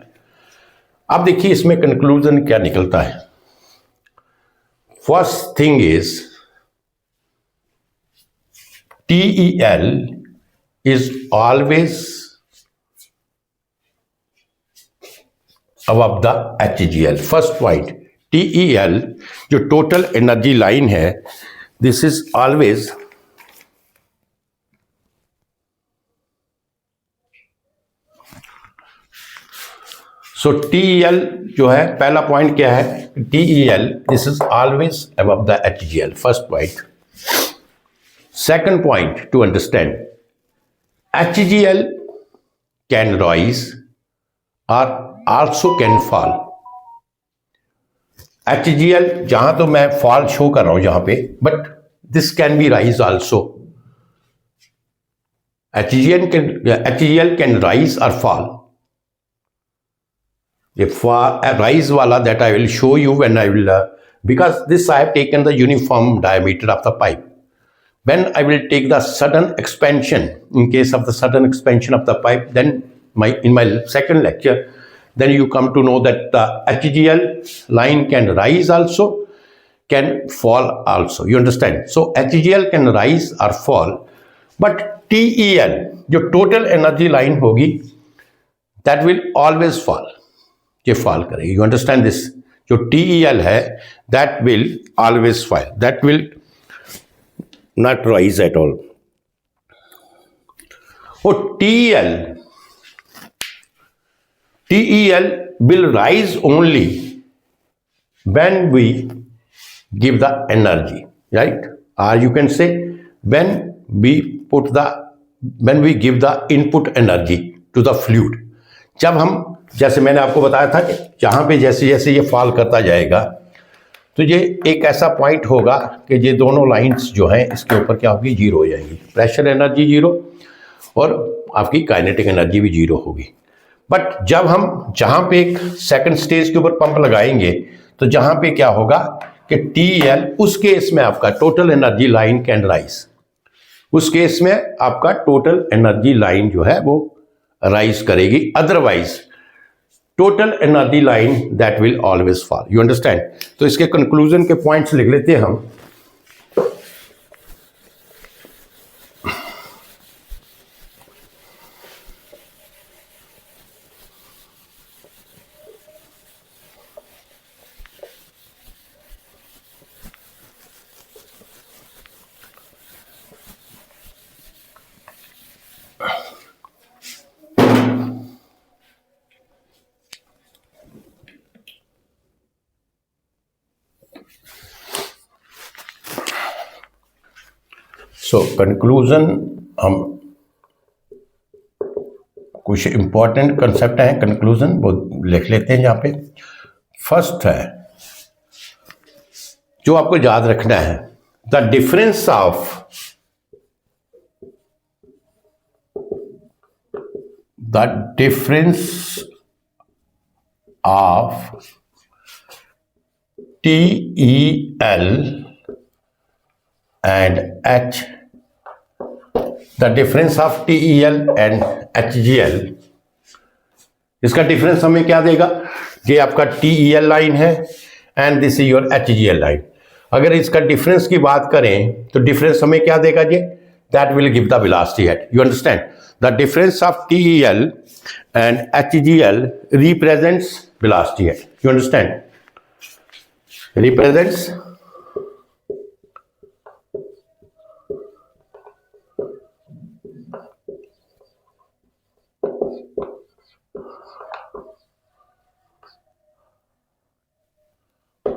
अब देखिए इसमें कंक्लूजन क्या निकलता है. First thing is TEL is always above the HCl. First point, TEL जो total energy line है, this is always so TEL जो है, पहला पॉइंट क्या है, TEL this is always above the HCl. First point. Second point two understand, HCl can rise और also can fall. HCl जहां तो मैं फॉल शो कर रहा हूं यहां पे, but this can be rise also. HCl can rise और fall. The rise wala that I will show you when I will, because this I have taken the uniform diameter of the pipe. When I will take the sudden expansion, in case of the sudden expansion of the pipe, then in my second lecture, then you come to know that the HCl line can rise also, can fall also. You understand? So HCl can rise or fall, but TEL, जो total energy line होगी, that will always fall. ये fall करेगी. You understand this? जो TEL है, that will always fall, that will not rise at all. और TEL will rise only when we give the energy, right? Or you can say when we give the input energy to the fluid. जब हम, जैसे मैंने आपको बताया था कि जहाँ पे जैसे जैसे ये फॉल करता जाएगा, तो ये एक ऐसा पॉइंट होगा कि ये दोनों लाइंस जो हैं इसके ऊपर क्या होगी, जीरो हो जाएंगी. प्रेशर एनर्जी जीरो और आपकी काइनेटिक एनर्जी भी जीरो होगी. बट जब हम जहाँ पे एक सेकंड स्टेज के ऊपर पंप लगाएंगे, तो जहाँ पे क्या होगा कि TEL, उस केस में आपका total energy line can rise. उस केस में आपका टोटल एनर्जी लाइन जो है वो राइज करेगी. Otherwise total energy line that will always fall. You understand? तो इसके कंक्लूजन के पॉइंट्स लिख लेते हैं हम. सो कंक्लूजन, हम कुछ इंपॉर्टेंट कंसेप्ट हैं कंक्लूजन वो लिख लेते हैं यहाँ पे. फर्स्ट है जो आपको याद रखना है, the difference of TEL and H, the difference of TEL and HGL, इसका डिफरेंस हमें क्या देगा? ये आपका TEL लाइन है and this is your HGL line. अगर इसका डिफरेंस की बात करें तो डिफरेंस हमें क्या देगा जी? That will give the velocity head. You understand? The difference of TEL and HGL represents velocity head. You understand? Represents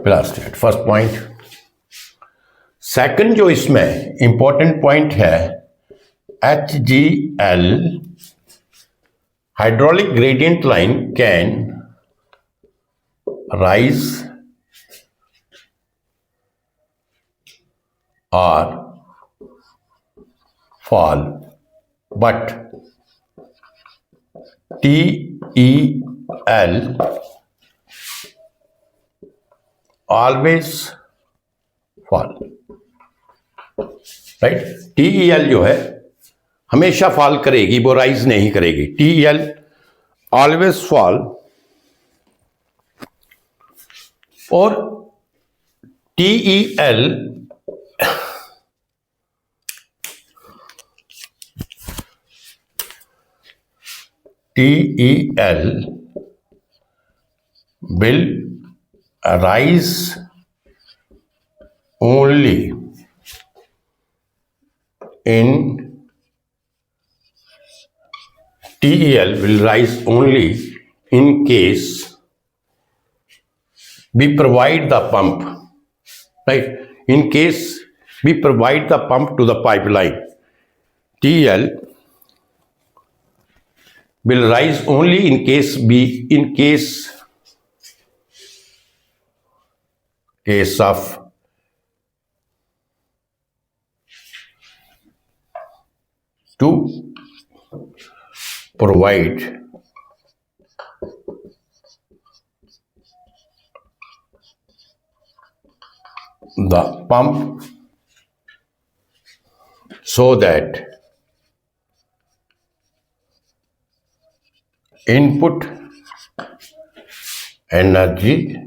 velocity head. First point. Second जो इसमें इंपॉर्टेंट पॉइंट है, HGL hydraulic gradient line can rise और fall, but TEL always fall. Right? TEL जो है हमेशा fall करेगी, वो rise नहीं करेगी. TEL always fall. और TEL will rise only in TEL will rise only in case we provide the pump, right? In case we provide the pump to the pipeline, TEL will rise only in case of to provide the pump so that input energy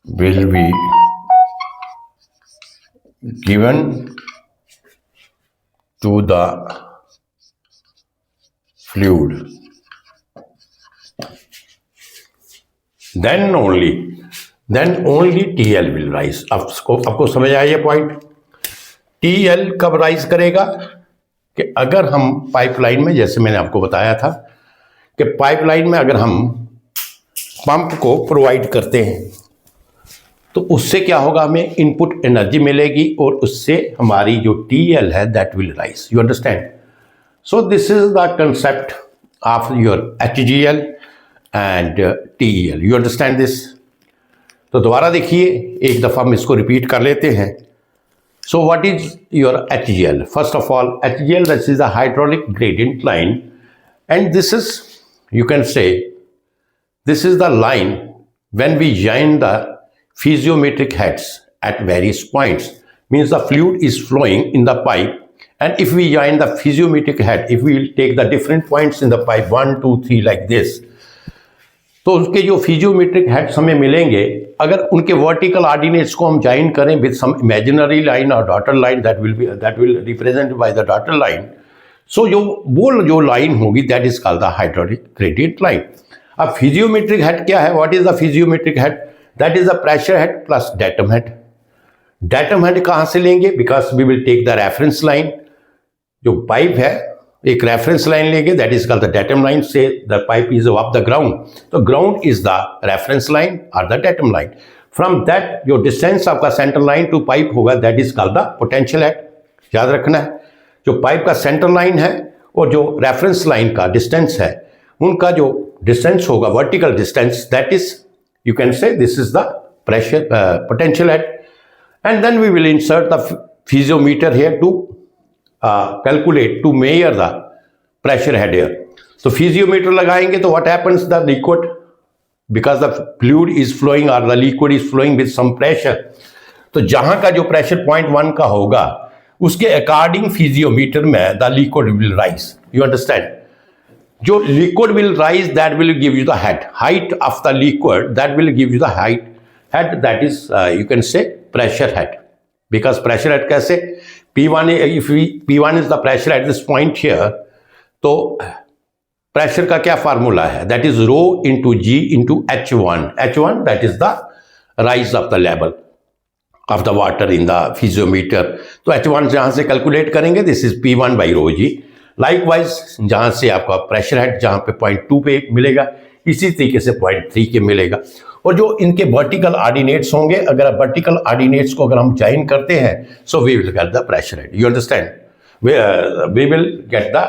will be given to the fluid. Then only TL will rise. आपको समझ आया ये point? TL कब rise करेगा? कि अगर हम pipeline में, जैसे मैंने आपको बताया था कि पाइपलाइन में अगर हम पंप को प्रोवाइड करते हैं तो उससे क्या होगा? हमें इनपुट एनर्जी मिलेगी और उससे हमारी जो TL है that will rise. You understand? So this is the concept of your HGL and TEL. You understand this? तो दोबारा देखिए, एक दफ़ा हम इसको रिपीट कर लेते हैं. So what is your HGL? First of all, HGL, this is a hydraulic gradient line, and this is, you can say, this is the line when we join the physiometric heads at various points. Means the fluid is flowing in the pipe And if we join the physiometric head, if we will take the different points in the pipe 1, 2, 3 like this, तो उसके जो फिजियोमेट्रिक heads हमें मिलेंगे, अगर उनके vertical ordinates को हम join करें विद सम इमेजिनरी लाइन और dotted line that will represent by the dotted line, so जो लाइन होगी that is called the hydraulic gradient line. अब फिजियोमेट्रिक हेड क्या है? What is the piezometric head? That is the pressure head plus datum head. Datum head कहाँ से लेंगे? Because we will take the reference line. जो pipe है एक reference line लेंगे, that is called the datum line. Say the pipe is above the ground, तो ground is the reference line और the datum line. From that जो distance आपका centre line to pipe होगा that is called the potential head. याद रखना है, जो pipe का सेंटर लाइन है और जो रेफरेंस लाइन का डिस्टेंस है, उनका जो डिस्टेंस होगा vertical distance, that is you can say this is the pressure potential head. And then we will insert the piezometer here to calculate to measure the pressure head here. So physiometer लगाएंगे तो what happens the liquid, because the fluid is flowing or the liquid is flowing with some pressure, तो जहां का जो pressure 0.1 का होगा उसके according फिजियोमीटर में the liquid will rise. You understand? जो liquid will rise that will give you the height of the liquid, that will give you the head that is you can say pressure head. Because pressure head कैसे? P1, if P1 is the pressure at this point here, तो प्रेशर का क्या formula है? That is rho into ji into H1. H1 that is the rise of the level of the water in the piezometer. तो H1 जहां से calculate करेंगे this is P1 by rho g. Likewise जहां से आपका pressure head जहां पे 0.2 पे मिलेगा, इसी तरीके से 0.3 के मिलेगा. और जो इनके वर्टिकल ऑर्डिनेट्स होंगे, अगर वर्टिकल ऑर्डिनेट्स को अगर हम ज्वाइन करते हैं, so we will get the pressure head. You understand? We will get the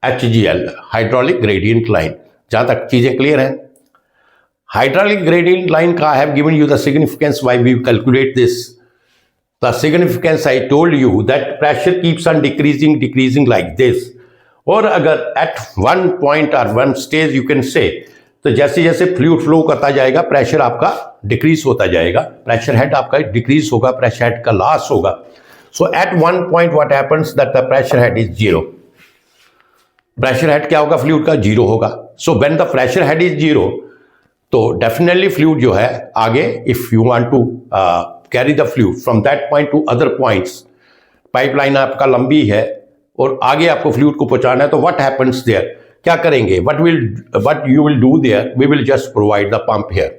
HGL, hydraulic gradient line. जहां तक चीजें क्लियर हैं? हाइड्रोलिक ग्रेडियंट लाइन का I have given you the significance why we calculate this. The significance I told you that pressure keeps on decreasing like this. और अगर at one point और one stage you can say, तो जैसे जैसे fluid flow करता जाएगा pressure आपका decrease होता जाएगा, प्रेशर हेड आपका डिक्रीज होगा, प्रेशर हेड का लॉस होगा. So at one point what happens that the pressure head is zero. Pressure head क्या होगा? फ्लूइड का जीरो होगा. So when the pressure head is zero, तो डेफिनेटली फ्लूइड जो है आगे, if you want to carry the fluid from that point to other points, pipeline आपका लंबी है और आगे आपको फ्लूइड को पहुंचाना है, तो व्हाट हैपेंस देयर? क्या करेंगे? what you will do there, we will just provide the pump here.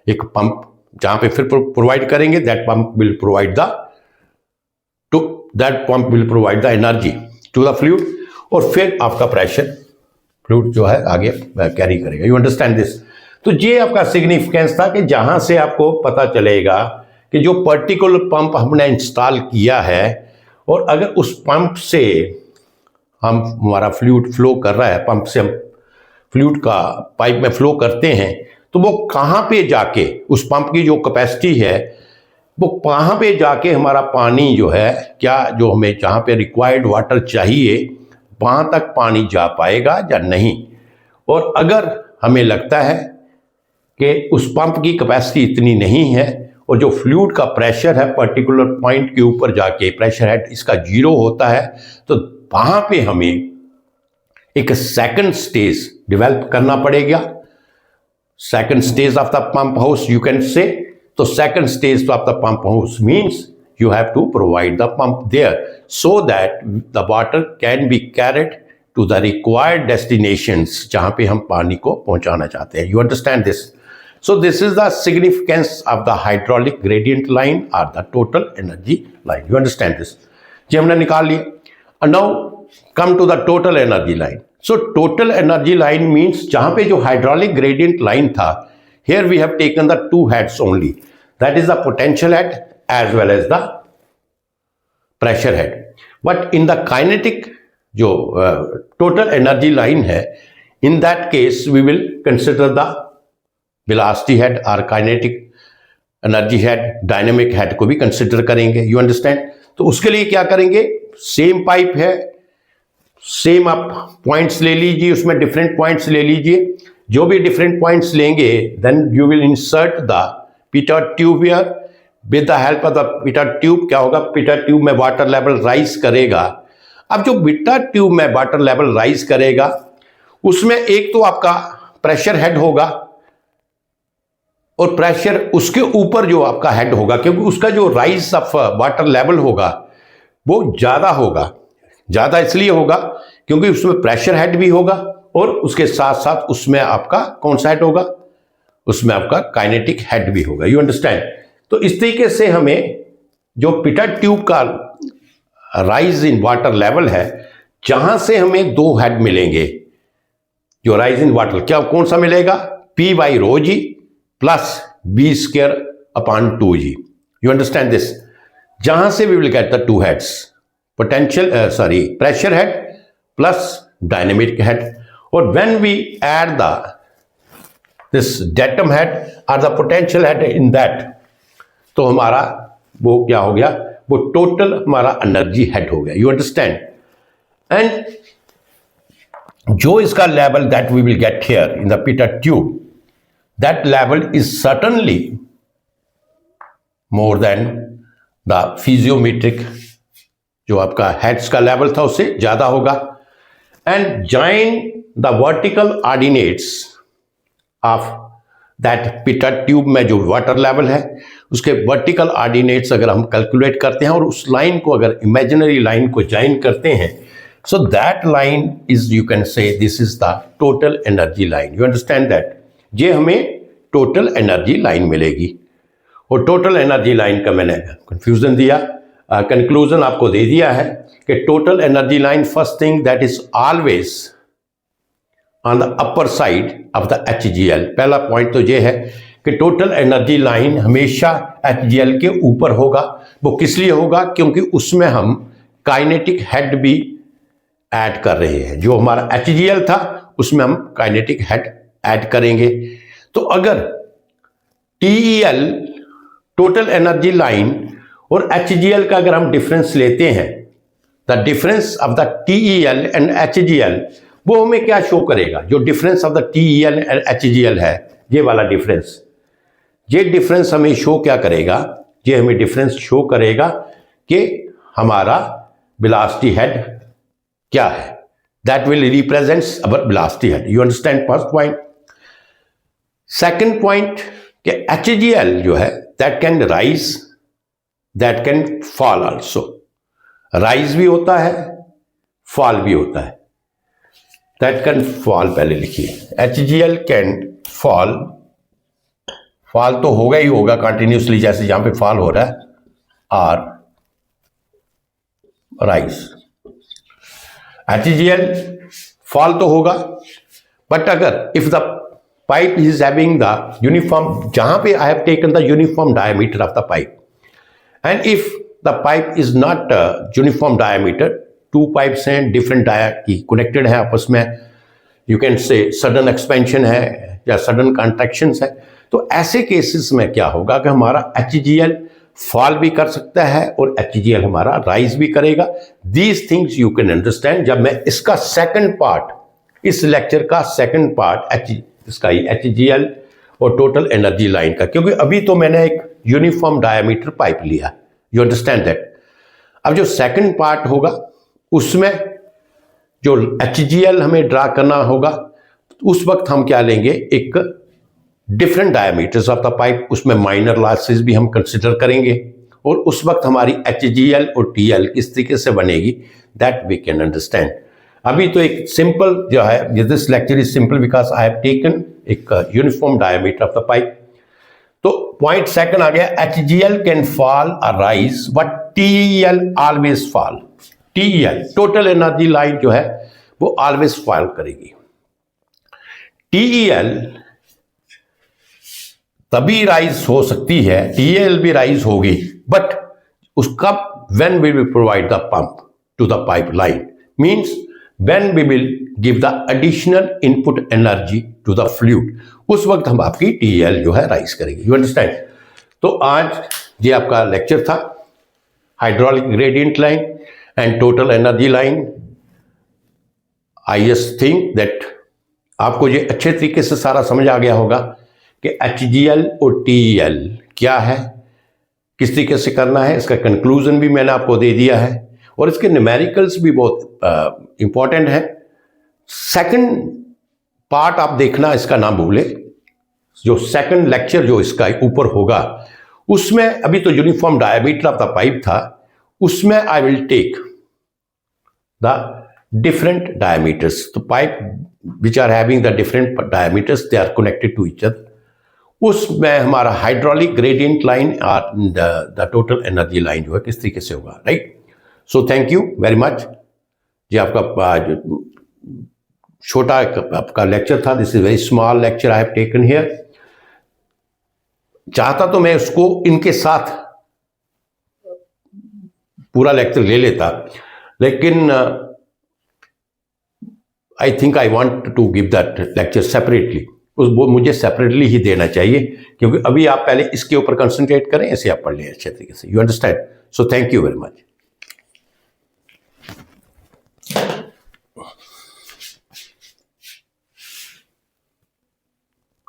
एक पंप जहां पे फिर प्रोवाइड करेंगे, that pump will provide the energy to the fluid, और फिर आपका प्रेशर फ्लूइड जो है आगे कैरी करेगा. You understand this? तो ये आपका सिग्निफिकेंस था कि जहां से आपको पता चलेगा कि जो पर्टिकुलर पंप हमने इंस्टॉल किया है, और अगर उस पंप से हमारा फ्लूइड फ्लो कर रहा है, पंप से हम फ्लूइड का पाइप में फ्लो करते हैं, तो वो कहाँ पे जाके उस पंप की जो कैपेसिटी है, वो कहाँ पे जाके हमारा पानी जो है, क्या जो हमें जहाँ पे रिक्वायर्ड वाटर चाहिए वहाँ तक पानी जा पाएगा या नहीं. और अगर हमें लगता है कि उस पंप की कैपेसिटी इतनी नहीं है और जो फ्लूइड का प्रेशर है पर्टिकुलर पॉइंट के ऊपर जाके प्रेशर हेड इसका जीरो होता है, तो वहां पे हमें एक सेकंड स्टेज डेवलप करना पड़ेगा. Second stage of the pump house you can say. तो second stage of the pump house means you have to provide the pump there so that the water can be carried to the required destinations जहां पे हम पानी को पहुंचाना चाहते हैं. You understand this? So this is the significance of the hydraulic gradient line or the total energy line. You understand this? जी हमने निकाल लिया. And now come to the total energy line. So total energy line means जहां पे जो hydraulic gradient line था, here we have taken the two heads only. That is the potential head as well as the pressure head. But in the kinetic जो total energy line है, in that case we will consider the velocity head or kinetic energy head, dynamic head को भी consider करेंगे. You understand? तो उसके लिए क्या करेंगे? सेम पाइप है, सेम आप पॉइंट्स ले लीजिए, उसमें डिफरेंट पॉइंट्स ले लीजिए. जो भी डिफरेंट पॉइंट्स लेंगे then you will insert the pitot tube here. With the help of the pitot tube क्या होगा? पिटर ट्यूब में वाटर लेवल राइज करेगा अब जो बीटा ट्यूब में वाटर लेवल राइज करेगा उसमें एक तो आपका प्रेशर हेड होगा और प्रेशर उसके ऊपर जो आपका हेड होगा, क्योंकि उसका जो राइज ऑफ वाटर लेवल होगा वो ज्यादा होगा। ज्यादा इसलिए होगा क्योंकि उसमें प्रेशर हेड भी होगा और उसके साथ साथ उसमें आपका कौन सा हेड होगा, उसमें आपका काइनेटिक हेड भी होगा। You understand. तो इस तरीके से हमें जो पिटट ट्यूब का राइज इन वाटर लेवल है, जहां से हमें दो हेड मिलेंगे जो राइज इन वाटर, क्या कौन सा मिलेगा, P by rho ji plus B square upon 2G। You understand this. जहां से we will get the two heads, potential pressure head plus dynamic head, और when we add the this datum head और the potential head in that, तो हमारा वो क्या हो गया, वो टोटल हमारा एनर्जी हेड हो गया। You understand. एंड जो इसका level that we will get here in the pitot tube, that level is certainly more than the piezometric, जो आपका हेड्स का लेवल था उससे ज्यादा होगा। And join the vertical ordinates of that pitot tube में जो वाटर लेवल है उसके वर्टिकल ऑर्डिनेट्स अगर हम कैलकुलेट करते हैं और उस लाइन को अगर इमेजिनरी लाइन को ज्वाइन करते हैं, so that line is, you can say this is the total energy line. You understand that. ये हमें टोटल एनर्जी लाइन मिलेगी। और टोटल एनर्जी लाइन का मैंने कंफ्यूजन दिया, कंक्लूजन आपको दे दिया है कि total energy line first thing that is always on the upper side of the HGL। पहला पॉइंट तो ये है कि टोटल एनर्जी लाइन हमेशा HGL के ऊपर होगा। वो किस लिए होगा, क्योंकि उसमें हम काइनेटिक हेड भी ऐड कर रहे हैं। जो हमारा HGL था उसमें हम काइनेटिक हेड ऐड करेंगे। तो अगर TEL टोटल एनर्जी लाइन और HGL का अगर हम डिफरेंस लेते हैं, the difference of the TEL and HGL, वो हमें क्या शो करेगा, जो difference of the TEL and HGL है, ये वाला डिफरेंस, ये डिफरेंस हमें शो क्या करेगा, ये हमें डिफरेंस शो करेगा कि हमारा वेलोसिटी हेड क्या है, that will represents our velocity head. You understand first point. Second point कि HGL जो है that can rise, that can fall also. Rise भी होता है, फॉल भी होता है। दैट कैन फॉल पहले लिखिए, HGL कैन फॉल। फॉल तो होगा ही होगा कंटिन्यूसली, जैसे यहां पे फॉल हो रहा है, और राइज। HGL फॉल तो होगा, बट अगर if the pipe is having the uniform, जहां पे आई have taken the uniform diameter of the pipe, and if the pipe is not uniform diameter, to pipes हैं डिफरेंट डाया की connected है आपस में, यू कैन से sudden expansion है या सडन कॉन्ट्रैक्शन है, तो ऐसे केसेस में क्या होगा कि हमारा HGL फॉल भी कर सकता है और HGL हमारा राइज भी करेगा। These things you can understand जब मैं इसका सेकंड पार्ट, इस लेक्चर का सेकंड पार्ट इसका ही HGL और टोटल एनर्जी लाइन का, क्योंकि अभी तो मैंने एक यूनिफॉर्म डायमीटर पाइप लिया। You understand that. अब जो सेकंड पार्ट होगा उसमें जो HGL हमें ड्रा करना होगा, उस वक्त हम क्या लेंगे, एक different diameters of the pipe, उसमें माइनर लॉसेस भी हम कंसिडर करेंगे, और उस वक्त हमारी HGL और TL किस तरीके से बनेगी, दैट वी कैन अंडरस्टैंड। अभी तो एक सिंपल जो है, this lecture is simple because I have taken एक uniform diameter of the pipe. तो पॉइंट सेकंड आ गया, HGL कैन फॉल और rise but TEL always fall. TEL total energy line जो है वो ऑलवेज फॉल करेगी। TEL तभी राइज हो सकती है, TEL भी राइज होगी, बट उसका when we will provide the pump to the pipe line, means when we will give the additional input energy to the fluid, उस वक्त हम आपकी TEL जो है राइज करेगी। You understand. तो आज ये आपका लेक्चर था, hydraulic gradient line and total energy line. I just think that आपको ये अच्छे तरीके से सारा समझ आ गया होगा कि HGL और TEL क्या है, किस तरीके से करना है। इसका कंक्लूजन भी मैंने आपको दे दिया है, और इसके न्यूमेरिकल्स भी बहुत इंपॉर्टेंट है। सेकंड पार्ट आप देखना, इसका ना भूले, जो सेकंड लेक्चर जो इसका ऊपर होगा उसमें अभी तो uniform diameter of the pipe था, उसमें I will take the different diameters, तो pipe which are having the different diameters, they are connected to each other. उसमें हमारा हाइड्रोलिक ग्रेडियंट लाइन और द टोटल एनर्जी लाइन जो है किस तरीके से होगा, right. So thank you very much. ये आपका छोटा आपका लेक्चर था, this is very small lecture I have taken here. चाहता तो मैं उसको इनके साथ पूरा लेक्चर ले लेता, लेकिन I think I want to give that lecture separately, वो मुझे सेपरेटली ही देना चाहिए, क्योंकि अभी आप पहले इसके ऊपर कंसंट्रेट करें, ऐसे आप पढ़ लें अच्छे तरीके से, you understand. So thank you very much.